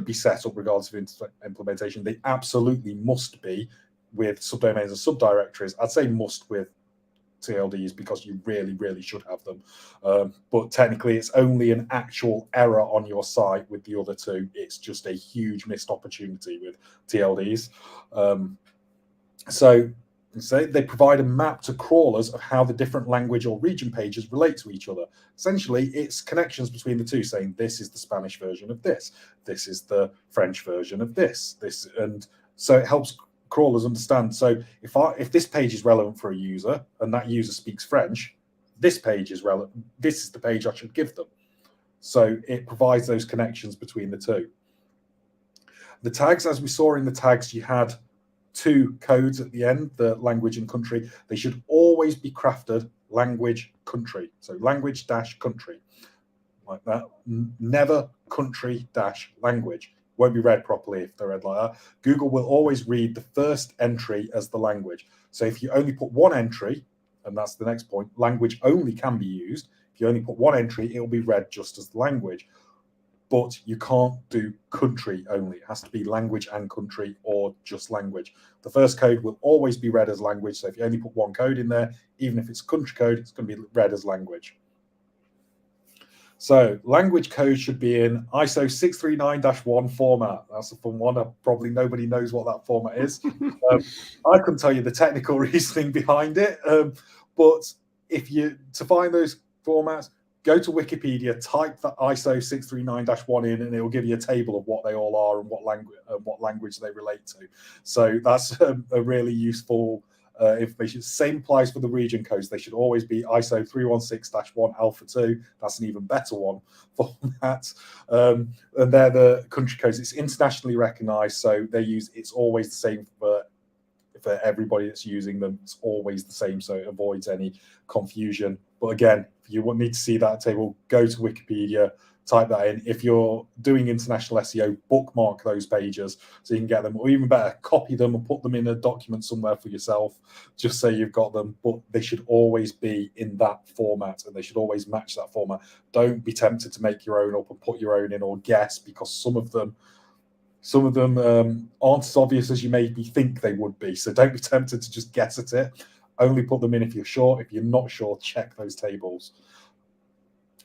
be set up regardless of implementation. They absolutely must be with subdomains and subdirectories. I'd say must with TLDs because you really, really should have them. But technically, it's only an actual error on your site with the other 2. It's just a huge missed opportunity with TLDs. So they provide a map to crawlers of how the different language or region pages relate to each other. Essentially, it's connections between the 2, saying this is the Spanish version of this is the French version of this, and so it helps crawlers understand. So if this page is relevant for a user and that user speaks French, this page is relevant. This is the page I should give them. So it provides those connections between the 2. The tags, as we saw in the tags, you had 2 codes at the end, the language and country. They should always be crafted language country. So language dash country, like that. Never country dash language. Won't be read properly if they're read like that. Google will always read the first entry as the language. So if you only put 1 entry, and that's the next point, language only can be used. If you only put 1 entry, it will be read just as the language. But you can't do country only. It has to be language and country, or just language. The first code will always be read as language. So if you only put 1 code in there, even if it's country code, it's going to be read as language. So language code should be in ISO 639-1 format. That's a fun one. Probably nobody knows what that format is. I couldn't tell you the technical reasoning behind it. But to find those formats, go to Wikipedia, type that ISO 639-1 in, and it will give you a table of what they all are and what language they relate to. So that's a really useful information. Same applies for the region codes. They should always be ISO 316-1 Alpha 2. That's an even better one for that. And they're the country codes. It's internationally recognized, so it's always the same for everybody that's using them. It's always the same, so it avoids any confusion. But again, if you need to see that table, go to Wikipedia, type that in. If you're doing international SEO, bookmark those pages so you can get them, or even better, copy them and put them in a document somewhere for yourself, just so you've got them. But they should always be in that format, and they should always match that format. Don't be tempted to make your own up and put your own in, or guess, because some of them Some of them aren't as obvious as you maybe think they would be. So don't be tempted to just guess at it. Only put them in if you're sure. If you're not sure, check those tables.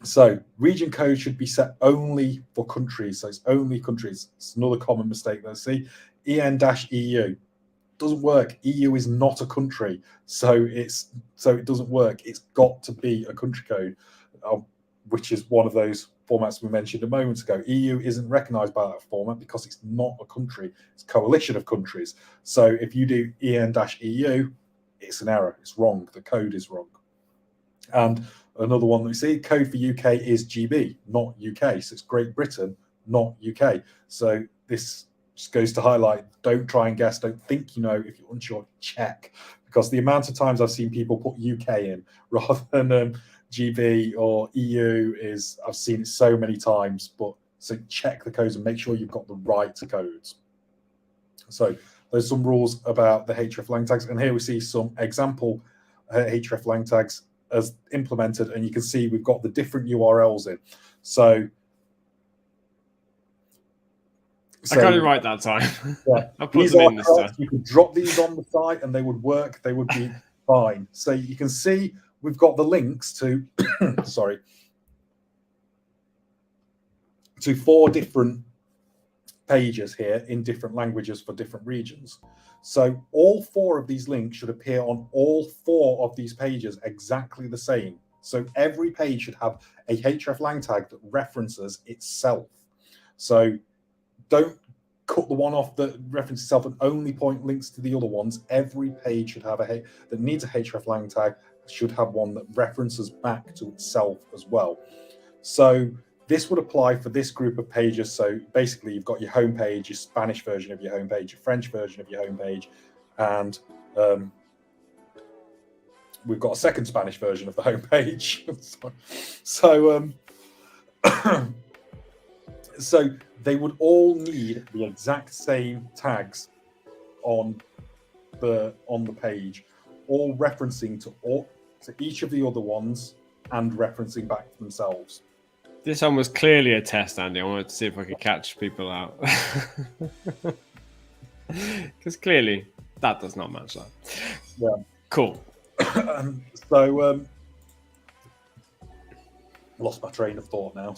So region code should be set only for countries. So it's only countries. It's another common mistake that I see. EN-EU doesn't work. EU is not a country, so it doesn't work. It's got to be a country code, which is one of those formats we mentioned a moment ago. EU isn't recognized by that format because it's not a country. It's a coalition of countries. So if you do EN-EU, it's an error. It's wrong. The code is wrong. And another one that we see, code for UK is GB, not UK. So it's Great Britain, not UK. So this just goes to highlight, don't try and guess, don't think you know. If you're unsure, check. Because the amount of times I've seen people put UK in rather than GB or EU I've seen it so many times. But so check the codes and make sure you've got the right codes. So there's some rules about the Hreflang tags, and here we see some example Hreflang tags as implemented, and you can see we've got the different URLs in. So I got it right that time. Yeah, I put them in this time. You could drop these on the site and they would work. They would be fine. So you can see we've got the links to, to 4 different pages here in different languages for different regions. So all 4 of these links should appear on all 4 of these pages exactly the same. So every page should have a Hreflang tag that references itself. So don't cut the one off that references itself and only point links to the other ones. Every page should have that needs a Hreflang tag should have one that references back to itself as well. So this would apply for this group of pages. So basically, you've got your home page, your Spanish version of your home page, your French version of your home page, and we've got a second Spanish version of the home page. So they would all need the exact same tags on the page, all referencing to each of the other ones and referencing back to themselves. This one was clearly a test, Andy. I wanted to see if I could catch people out. Because clearly that does not match that. Yeah. Cool. Lost my train of thought now.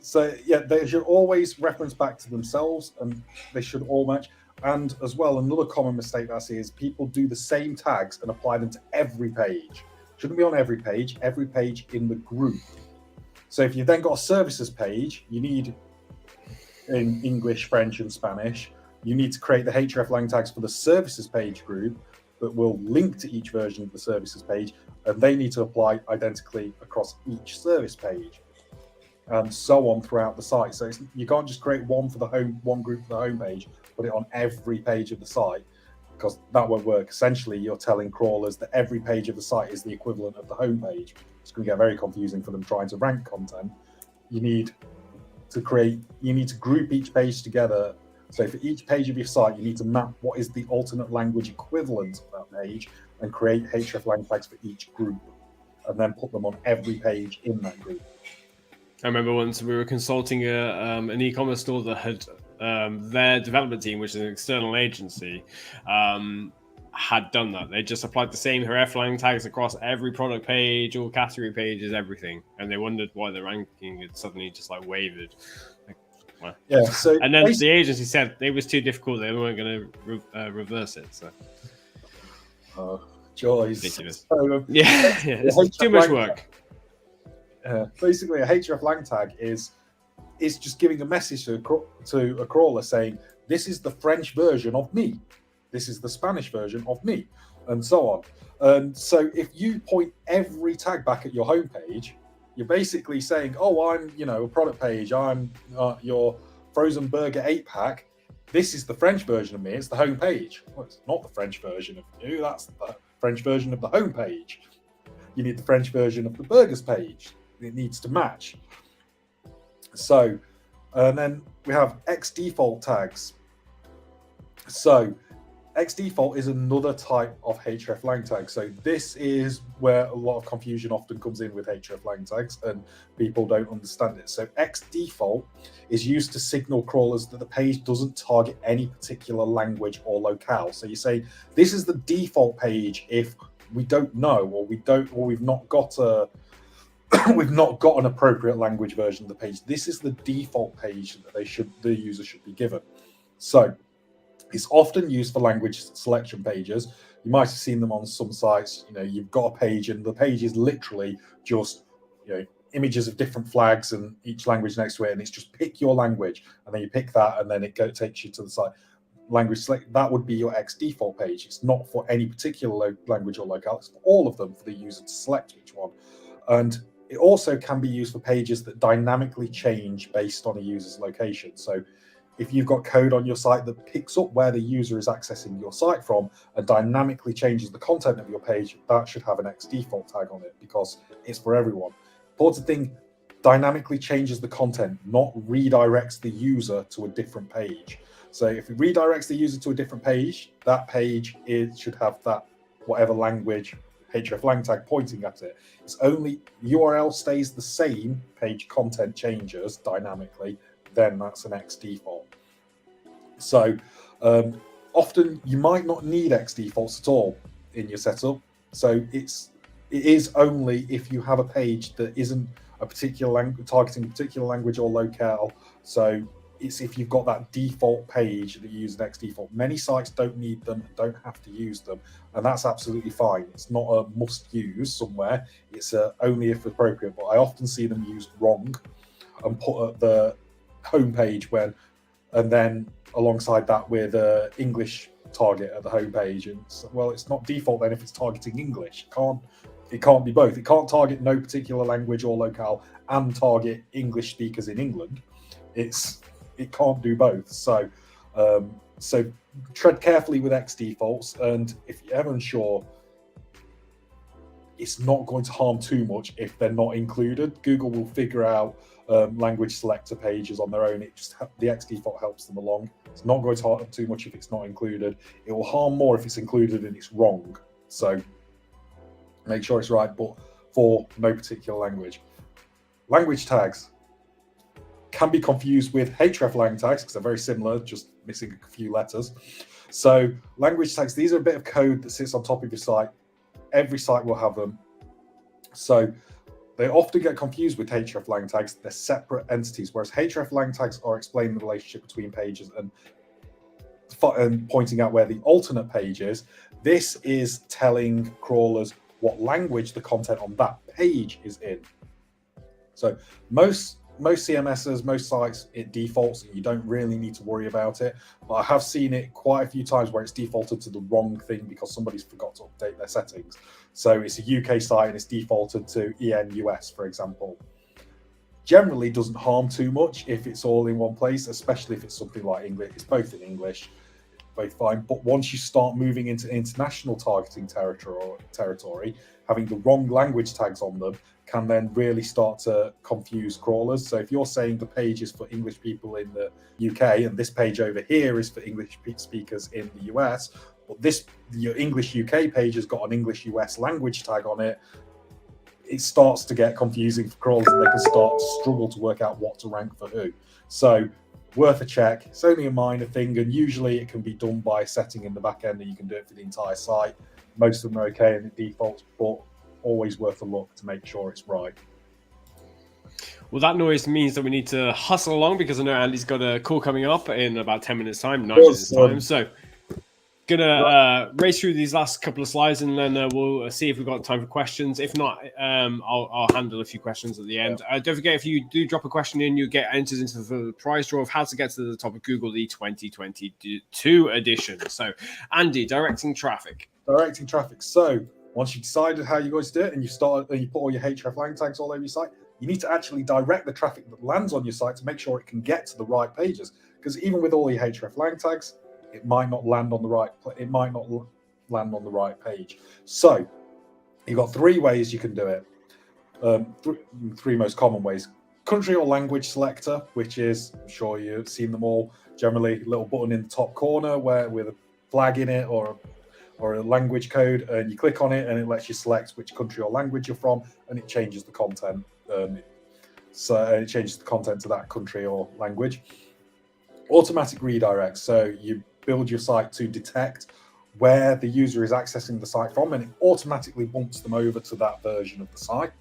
So yeah, they should always reference back to themselves and they should all match. And as well, another common mistake that I see is people do the same tags and apply them to every page. Shouldn't be on every page in the group. So if you've then got a services page, you need in English, French, and Spanish, you need to create the Hreflang tags for the services page group that will link to each version of the services page, and they need to apply identically across each service page, and so on throughout the site. So you can't just create one group for the home page, put it on every page of the site, because that won't work. Essentially, you're telling crawlers that every page of the site is the equivalent of the home page. It's going to get very confusing for them trying to rank content. You need to group each page together. So for each page of your site, you need to map what is the alternate language equivalent of that page and create Hreflang tags for each group, and then put them on every page in that group. I remember once we were consulting an e-commerce store that had their development team, which is an external agency, had done that. They just applied the same Hreflang tags across every product page, all category pages, everything, and they wondered why the ranking had suddenly just like wavered. Yeah. So and then the agency said it was too difficult; they weren't going to reverse it. So, joys. Ridiculous. So, it's too much work. Basically, a Hreflang tag is just giving a message to a crawler saying, "This is the French version of me. This is the Spanish version of me," and so on. And so, if you point every tag back at your homepage, you're basically saying, "Oh, I'm, a product page. I'm your frozen burger 8-pack. This is the French version of me. It's the home page." Well, it's not the French version of you. That's the French version of the home page. You need the French version of the burgers page. It needs to match. So, and then we have X default tags. So, Xdefault is another type of Hreflang tag. So this is where a lot of confusion often comes in with Hreflang tags and people don't understand it. So Xdefault is used to signal crawlers that the page doesn't target any particular language or locale. So you say, this is the default page if we don't know, or we've not got we've not got an appropriate language version of the page. This is the default page that the user should be given. So it's often used for language selection pages. You might have seen them on some sites. You've got a page and the page is literally just, images of different flags and each language next to it. And it's just pick your language. And then you pick that and then it takes you to the site. Language select, that would be your Xdefault page. It's not for any particular language or locale. It's for all of them for the user to select which one. And it also can be used for pages that dynamically change based on a user's location. So if you've got code on your site that picks up where the user is accessing your site from and dynamically changes the content of your page, that should have an Xdefault tag on it because it's for everyone. Important thing, dynamically changes the content, not redirects the user to a different page. So if it redirects the user to a different page, that page should have that whatever language Hreflang tag pointing at it. It's only URL stays the same, page content changes dynamically, then that's an Xdefault. So often you might not need Xdefaults at all in your setup. So it is only if you have a page that isn't a particular language, targeting a particular language or locale. So it's if you've got that default page that you use an Xdefault. Many sites don't need them, don't have to use them, and that's absolutely fine. It's not a must use somewhere. It's only if appropriate. But I often see them used wrong and put at the homepage and then alongside that with English target at the homepage. And well, it's not default then if it's targeting English. It can't be both. It can't target no particular language or locale and target English speakers in England. It can't do both. So tread carefully with Xdefaults, and if you're ever unsure, it's not going to harm too much if they're not included. Google will figure out language selector pages on their own. The Xdefault helps them along. It's not going to harm too much if it's not included. It will harm more if it's included and it's wrong. So make sure it's right, but for no particular language. Language tags can be confused with Hreflang tags because they're very similar, just missing a few letters. So language tags, these are a bit of code that sits on top of your site. Every site will have them. So they often get confused with Hreflang tags. They're separate entities, whereas Hreflang tags are explaining the relationship between pages and pointing out where the alternate page is. This is telling crawlers what language the content on that page is in. So most CMSs, most sites, it defaults and you don't really need to worry about it. But I have seen it quite a few times where it's defaulted to the wrong thing because somebody's forgot to update their settings. So it's a UK site and it's defaulted to EN US, for example. Generally doesn't harm too much if it's all in one place, especially if it's something like English. It's both in English, both fine. But once you start moving into international targeting territory, having the wrong language tags on them can then really start to confuse crawlers. So if you're saying the page is for English people in the UK and this page over here is for English speakers in the US, but your English UK page has got an English US language tag on it, it starts to get confusing for crawlers and they can start to struggle to work out what to rank for who. So worth a check. It's only a minor thing, and usually it can be done by setting in the back end and you can do it for the entire site. Most of them are okay in the defaults, but always worth a look to make sure it's right. Well, that noise means that we need to hustle along because I know Andy's got a call coming up in about 10 minutes time, 9 minutes time. So gonna race through these last couple of slides and then we'll see if we've got time for questions. If not, I'll handle a few questions at the end. Don't forget, if you do drop a question in, you get entered into the prize draw of how to get to the top of Google, the 2022 edition. So Andy, directing traffic. So once you've decided how you're going to do it and you put all your Hreflang tags all over your site, you need to actually direct the traffic that lands on your site to make sure it can get to the right pages. Because even with all your Hreflang tags, it might not land on the right page. So you've got 3 ways you can do it. 3 most common ways. Country or language selector, which is, I'm sure you've seen them all, generally a little button in the top corner with flag in it or a language code, and you click on it and it lets you select which country or language you're from, and it changes the content. So it changes the content to that country or language. Automatic redirect. So you build your site to detect where the user is accessing the site from, and it automatically bumps them over to that version of the site.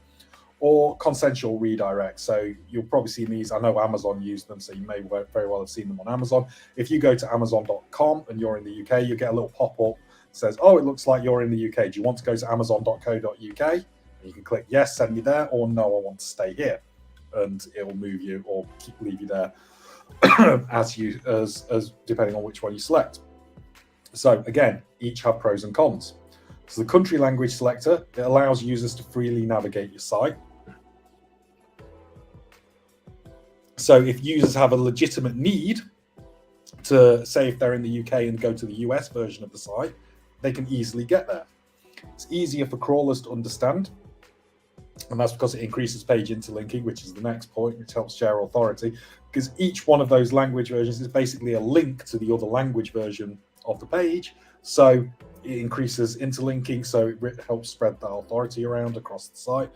Or consensual redirect. So you'll probably see these. I know Amazon use them, so you may very well have seen them on Amazon. If you go to Amazon.com and you're in the UK, you get a little pop-up that says, "Oh, it looks like you're in the UK. Do you want to go to Amazon.co.uk?" And you can click yes, send me there, or no, I want to stay here, and it will move you or leave you there as depending on which one you select. So again, each have pros and cons. So the country language selector, it allows users to freely navigate your site. So if users have a legitimate need to, say if they're in the UK and go to the US version of the site, they can easily get there. It's easier for crawlers to understand, and that's because it increases page interlinking, which is the next point, which helps share authority, because each one of those language versions is basically a link to the other language version of the page. So it increases interlinking, so it helps spread that authority around across the site.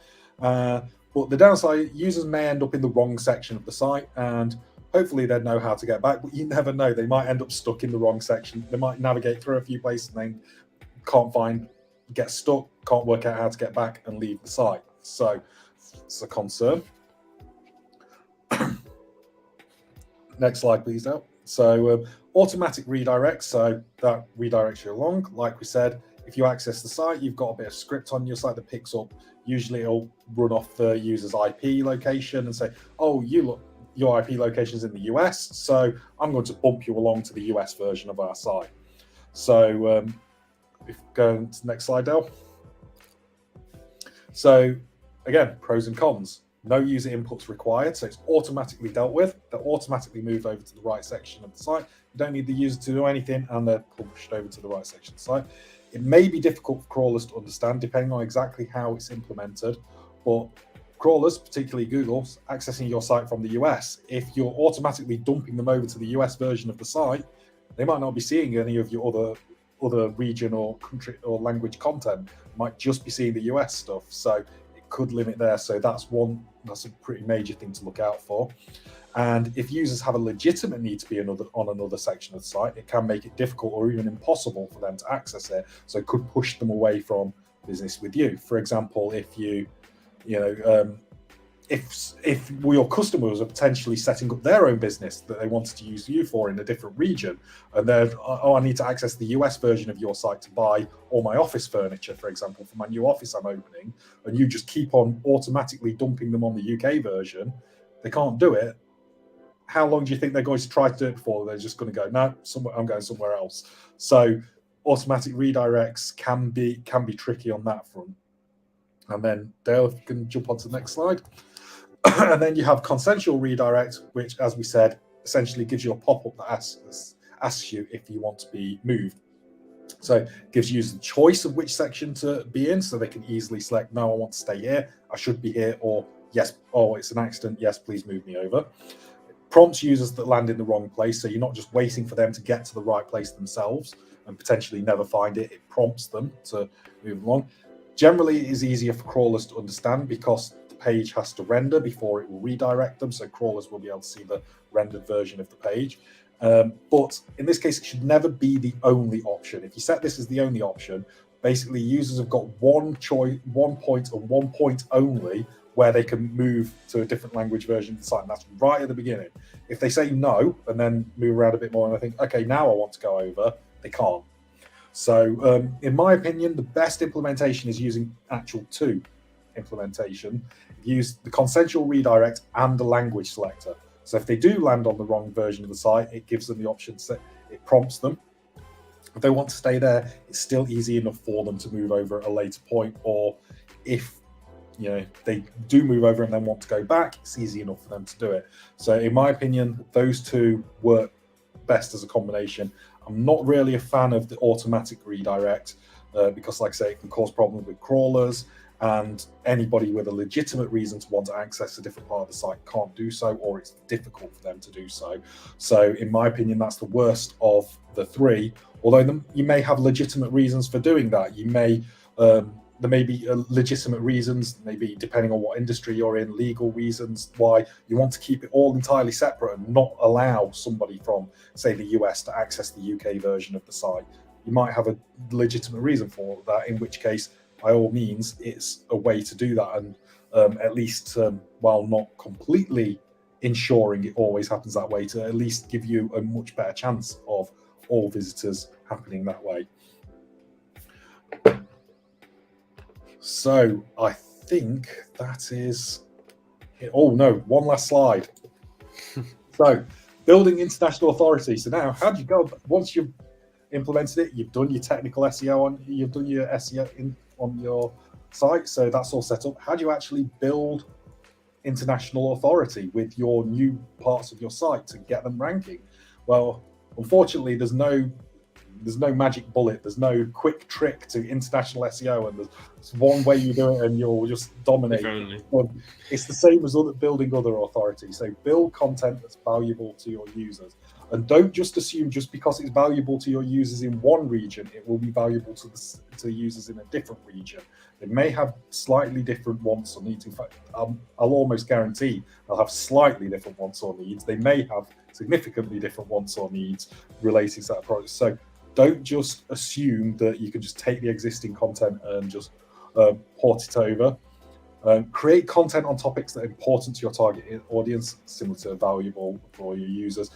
But the downside, users may end up in the wrong section of the site, and hopefully they know how to get back, but you never know. They might end up stuck in the wrong section. They might navigate through a few places and then get stuck, can't work out how to get back and leave the site. So it's a concern. Next slide, please, Del. So automatic redirect, so that redirects you along. Like we said, if you access the site, you've got a bit of script on your site that picks up. Usually it'll run off the user's IP location and say, "Oh, your IP location is in the US, so I'm going to bump you along to the US version of our site." So if going to the next slide, Del. So again, pros and cons. No user inputs required, so it's automatically dealt with. They're automatically moved over to the right section of the site. You don't need the user to do anything, and they're pushed over to the right section of the site. It may be difficult for crawlers to understand, depending on exactly how it's implemented, but crawlers, particularly Google, accessing your site from the US, if you're automatically dumping them over to the US version of the site, they might not be seeing any of your other region or country or language content. They might just be seeing the US stuff. So could limit there. So that's a pretty major thing to look out for. And if users have a legitimate need to be on another section of the site, it can make it difficult or even impossible for them to access it. So it could push them away from business with you. For example, if if your customers are potentially setting up their own business that they wanted to use you for in a different region, and then, "Oh, I need to access the US version of your site to buy all my office furniture, for example, for my new office I'm opening," and you just keep on automatically dumping them on the UK version, they can't do it. How long do you think they're going to try to do it before they're just going to go, "No, I'm going somewhere else"? So automatic redirects can be tricky on that front. And then Dale, if you can jump on to the next slide. And then you have consensual redirect, which, as we said, essentially gives you a pop-up that asks you if you want to be moved. So it gives users the choice of which section to be in, so they can easily select, "No, I want to stay here, I should be here," or "Yes, oh, it's an accident, yes, please move me over." It prompts users that land in the wrong place, so you're not just waiting for them to get to the right place themselves and potentially never find it. It prompts them to move along. Generally, it is easier for crawlers to understand because the page has to render before it will redirect them, so crawlers will be able to see the rendered version of the page. But in this case, it should never be the only option. If you set this as the only option, basically users have got one point and one point only where they can move to a different language version of the site, and that's right at the beginning. If they say no and then move around a bit more and I think, "Okay, now I want to go over," they can't. So in my opinion, the best implementation is using actual two implementation. Use the consensual redirect and the language selector. So if they do land on the wrong version of the site, it gives them the option to, it prompts them. If they want to stay there, it's still easy enough for them to move over at a later point. Or if they do move over and then want to go back, it's easy enough for them to do it. So in my opinion, those two work best as a combination. I'm not really a fan of the automatic redirect because, like I say, it can cause problems with crawlers, and anybody with a legitimate reason to want to access a different part of the site can't do so, or it's difficult for them to do so. So in my opinion, that's the worst of the three, although you may have legitimate reasons for doing that. You may there may be legitimate reasons, maybe depending on what industry you're in, legal reasons why you want to keep it all entirely separate and not allow somebody from, say, the US to access the UK version of the site. You might have a legitimate reason for that, in which case, by all means, it's a way to do that. And at least, while not completely ensuring it always happens that way, to at least give you a much better chance of all visitors happening that way. So I think that is it. Oh no, one last slide. So building international authority. So now, how do you go once you've implemented it? You've done your technical SEO you've done your SEO on your site, so that's all set up. How do you actually build international authority with your new parts of your site to get them ranking? Well, unfortunately, there's no magic bullet. There's no quick trick to international SEO, and there's one way you do it and you'll just dominate. It's the same as building other authority. So build content that's valuable to your users, and don't just assume just because it's valuable to your users in one region, it will be valuable to users in a different region. They may have slightly different wants or needs. In fact, I'll almost guarantee they'll have slightly different wants or needs. They may have significantly different wants or needs relating to that product. So don't just assume that you can just take the existing content and just port it over. Create content on topics that are important to your target audience, similar to valuable for your users.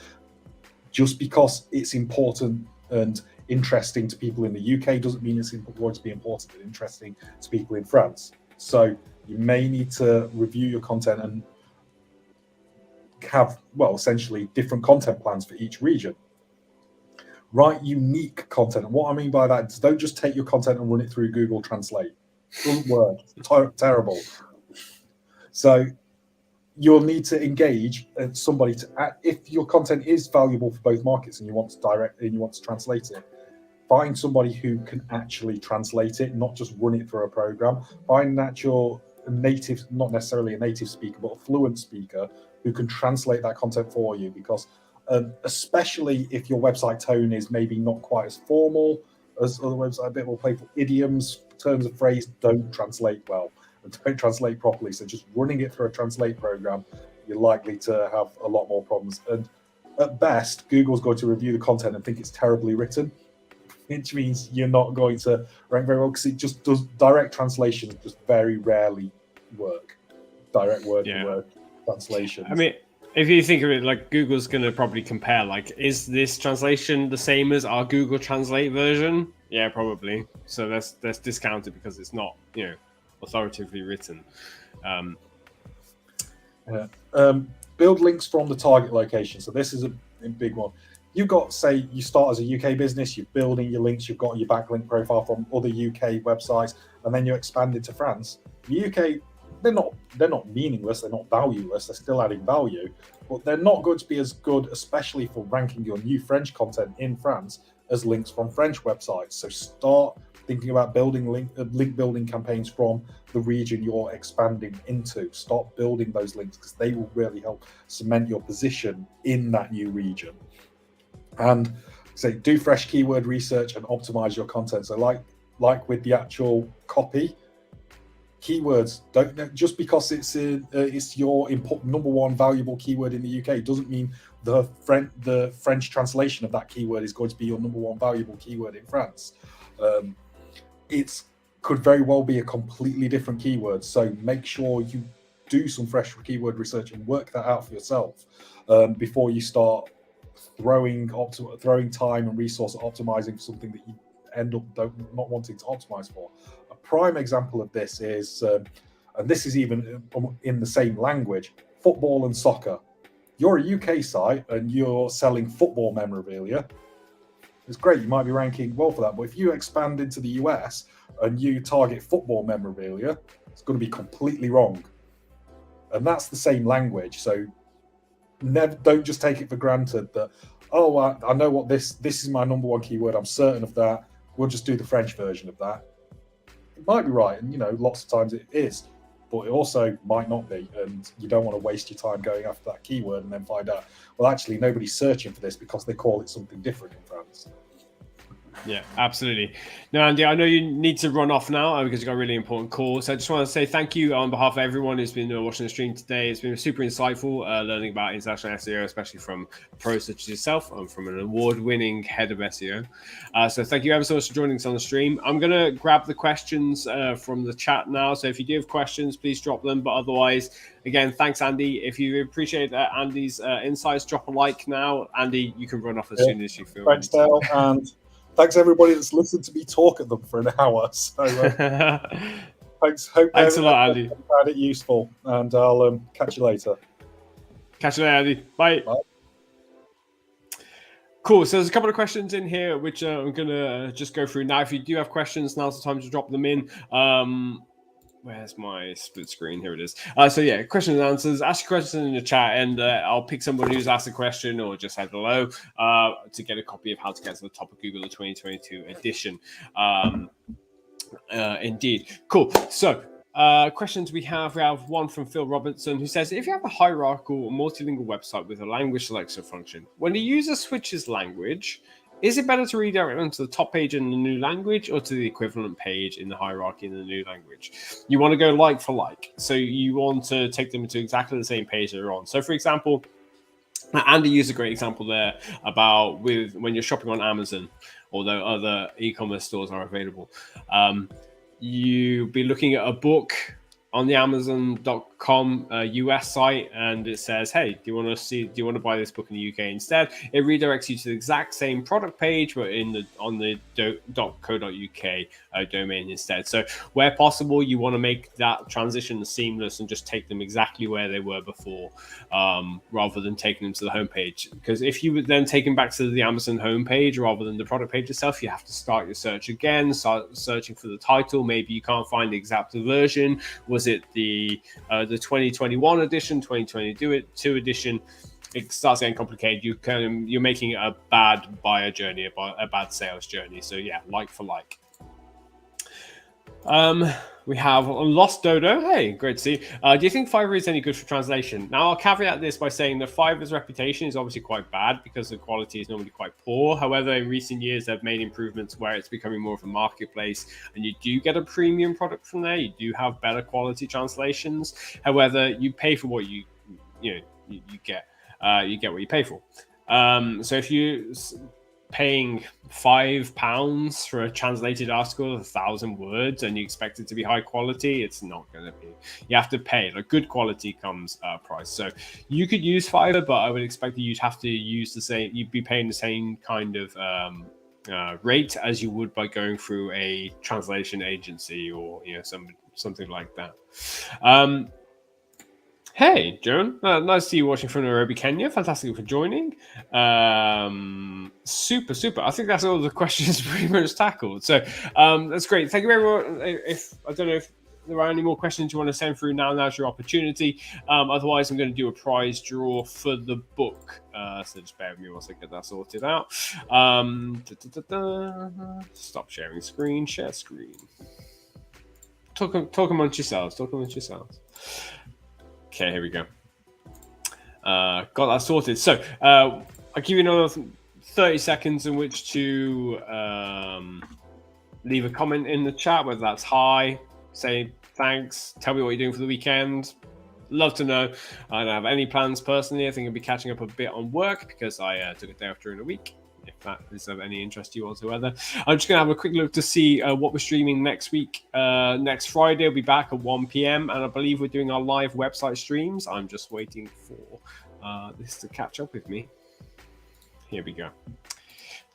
Just because it's important and interesting to people in the UK doesn't mean it's going to be important and interesting to people in France. So you may need to review your content and have, well, essentially different content plans for each region. Write unique content. And what I mean by that is don't just take your content and run it through Google Translate. It doesn't work. It's terrible. So you'll need to engage somebody if your content is valuable for both markets and you want to translate it, find somebody who can actually translate it, not just run it through a program. Find that you're a native, not necessarily a native speaker, but a fluent speaker who can translate that content for you, because especially if your website tone is maybe not quite as formal as other websites, a bit more playful, idioms, terms of phrase don't translate well and don't translate properly. So just running it through a translate program, you're likely to have a lot more problems. And at best, Google's going to review the content and think it's terribly written, which means you're not going to rank very well, because it just does. Direct translations just very rarely work. Direct word-to-word translations. I mean, if you think of it, like, Google's going to probably compare, like, is this translation the same as our Google Translate version? Yeah, probably. So let's discount it because it's not, authoritatively written. Build links from the target location. So this is a big one. You've got, say, you start as a UK business, you're building your links, you've got your backlink profile from other UK websites, and then you expand into France. The UK, they're not meaningless, they're not valueless, they're still adding value, but they're not going to be as good, especially for ranking your new French content in France, as links from French websites. So start thinking about building link building campaigns from the region you're expanding into. Start building those links, because they will really help cement your position in that new region. And say, do fresh keyword research and optimize your content. So like with the actual copy, keywords, don't just because it's your number one valuable keyword in the UK doesn't mean the French translation of that keyword is going to be your number one valuable keyword in France. It could very well be a completely different keyword. So make sure you do some fresh keyword research and work that out for yourself before you start throwing time and resource optimizing for something that you end up not wanting to optimize for. A prime example of this is, and this is even in the same language, football and soccer. You're a UK site and you're selling football memorabilia. It's great, you might be ranking well for that, but if you expand into the US and you target football memorabilia, it's going to be completely wrong. And that's the same language. So don't just take it for granted that, I know what this is my number one keyword, I'm certain of that, we'll just do the French version of that. it might be right, and lots of times it is, but it also might not be, and you don't want to waste your time going after that keyword and then find out, well, actually nobody's searching for this because they call it something different in France. Yeah, absolutely. Now, Andy, I know you need to run off now because you've got a really important call. So I just want to say thank you on behalf of everyone who's been watching the stream today. It's been super insightful learning about international SEO, especially from pros such as yourself and from an award-winning head of SEO. So thank you ever so much for joining us on the stream. I'm going to grab the questions from the chat now. So if you do have questions, please drop them. But otherwise, again, thanks, Andy. If you appreciate Andy's insights, drop a like now. Andy, you can run off as soon as you feel ready. Thanks, Dale, and thanks everybody that's listened to me talk at them for an hour. So thanks. Hope thanks a lot, Andy. Found it useful, and I'll catch you later. Catch you later, Andy. Bye. Bye. Cool. So there's a couple of questions in here, which I'm going to just go through now. If you do have questions, now's the time to drop them in. Where's my split screen? Here it is. So yeah, questions and answers. Ask your questions in the chat, and I'll pick someone who's asked a question or just said hello to get a copy of How to Get to the Top of Google, the 2022 edition. Indeed. Cool. So questions we have one from Phil Robertson, who says, if you have a hierarchical or multilingual website with a language selection function, when the user switches language, is it better to redirect them to the top page in the new language or to the equivalent page in the hierarchy in the new language? You want to go like for like. So you want to take them to exactly the same page they're on. So for example, Andy used a great example there about when you're shopping on Amazon, although other e-commerce stores are available. You'll be looking at a book on the Amazon.com US site, and it says, "Hey, do you want to buy this book in the UK instead?" It redirects you to the exact same product page, but on the .co.uk domain instead. So, where possible, you want to make that transition seamless and just take them exactly where they were before, rather than taking them to the homepage. Because if you would then take them back to the Amazon homepage rather than the product page itself, you have to start your search again, start searching for the title. Maybe you can't find the exact version. Was it the 2021 edition, 2022 edition? It starts getting complicated. You're making it a bad buyer journey, a bad sales journey. So yeah, like for like. We have Lost Dodo. Hey, great to see you. Do you think Fiverr is any good for translation? Now, I'll caveat this by saying that Fiverr's reputation is obviously quite bad because the quality is normally quite poor. However, in recent years, they've made improvements where it's becoming more of a marketplace, and you do get a premium product from there. You do have better quality translations. However, you pay for what you get. You get what you pay for. So if you paying £5 for a translated article of 1,000 words and you expect it to be high quality, it's not going to be. You have to pay. Like, good quality comes at a price. So you could use Fiverr, but I would expect that you'd have to use the same. You'd be paying the same kind of rate as you would by going through a translation agency or something like that. Hey, Joan. Nice to see you watching from Nairobi, Kenya. Fantastic for joining. Super. I think that's all the questions pretty much tackled. So that's great. Thank you, everyone. I don't know if there are any more questions you want to send through now. Now's your opportunity. Otherwise, I'm going to do a prize draw for the book. So just bear with me whilst I get that sorted out. Stop sharing screen. Share screen. Talk amongst yourselves. Okay, here we go. Got that sorted. So I'll give you another 30 seconds in which to leave a comment in the chat, whether that's hi, say thanks, tell me what you're doing for the weekend. Love to know. I don't have any plans personally. I think I'll be catching up a bit on work because I took a day off during the week. If that is of any interest to you whatsoever. I'm just going to have a quick look to see what we're streaming next week. Next Friday, we'll be back at 1 p.m. And I believe we're doing our live website streams. I'm just waiting for this to catch up with me. Here we go.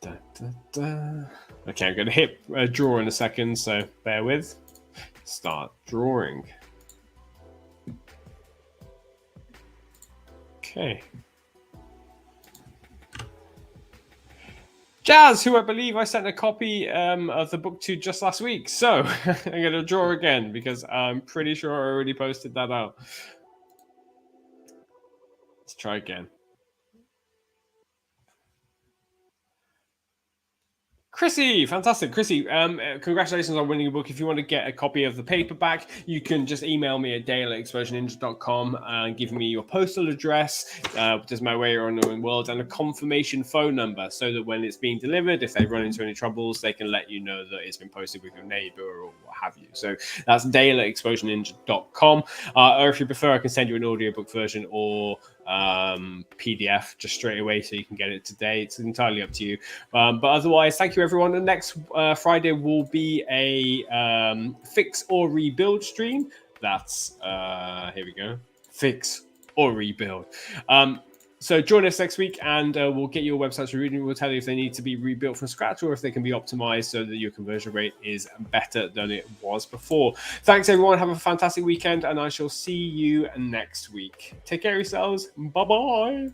Okay, I'm going to hit draw in a second, so bear with. Start drawing. Okay. Jazz, who I believe I sent a copy of the book to just last week. So I'm going to draw again because I'm pretty sure I already posted that out. Let's try again. Chrissy, fantastic. Chrissy, congratulations on winning a book. If you want to get a copy of the paperback, you can just email me at dale@exposureninja.com and give me your postal address, doesn't matter where you're on the world, and a confirmation phone number so that when it's being delivered, if they run into any troubles, they can let you know that it's been posted with your neighbor or what have you. So that's dale@exposureninja.com. Or if you prefer, I can send you an audiobook version or PDF just straight away so you can get it today. It's entirely up to you. But otherwise, thank you everyone. The next Friday will be a fix or rebuild stream. That's here we go, fix or rebuild. So join us next week and we'll get your websites reviewed. We'll tell you if they need to be rebuilt from scratch or if they can be optimized so that your conversion rate is better than it was before. Thanks everyone. Have a fantastic weekend and I shall see you next week. Take care of yourselves. Bye-bye.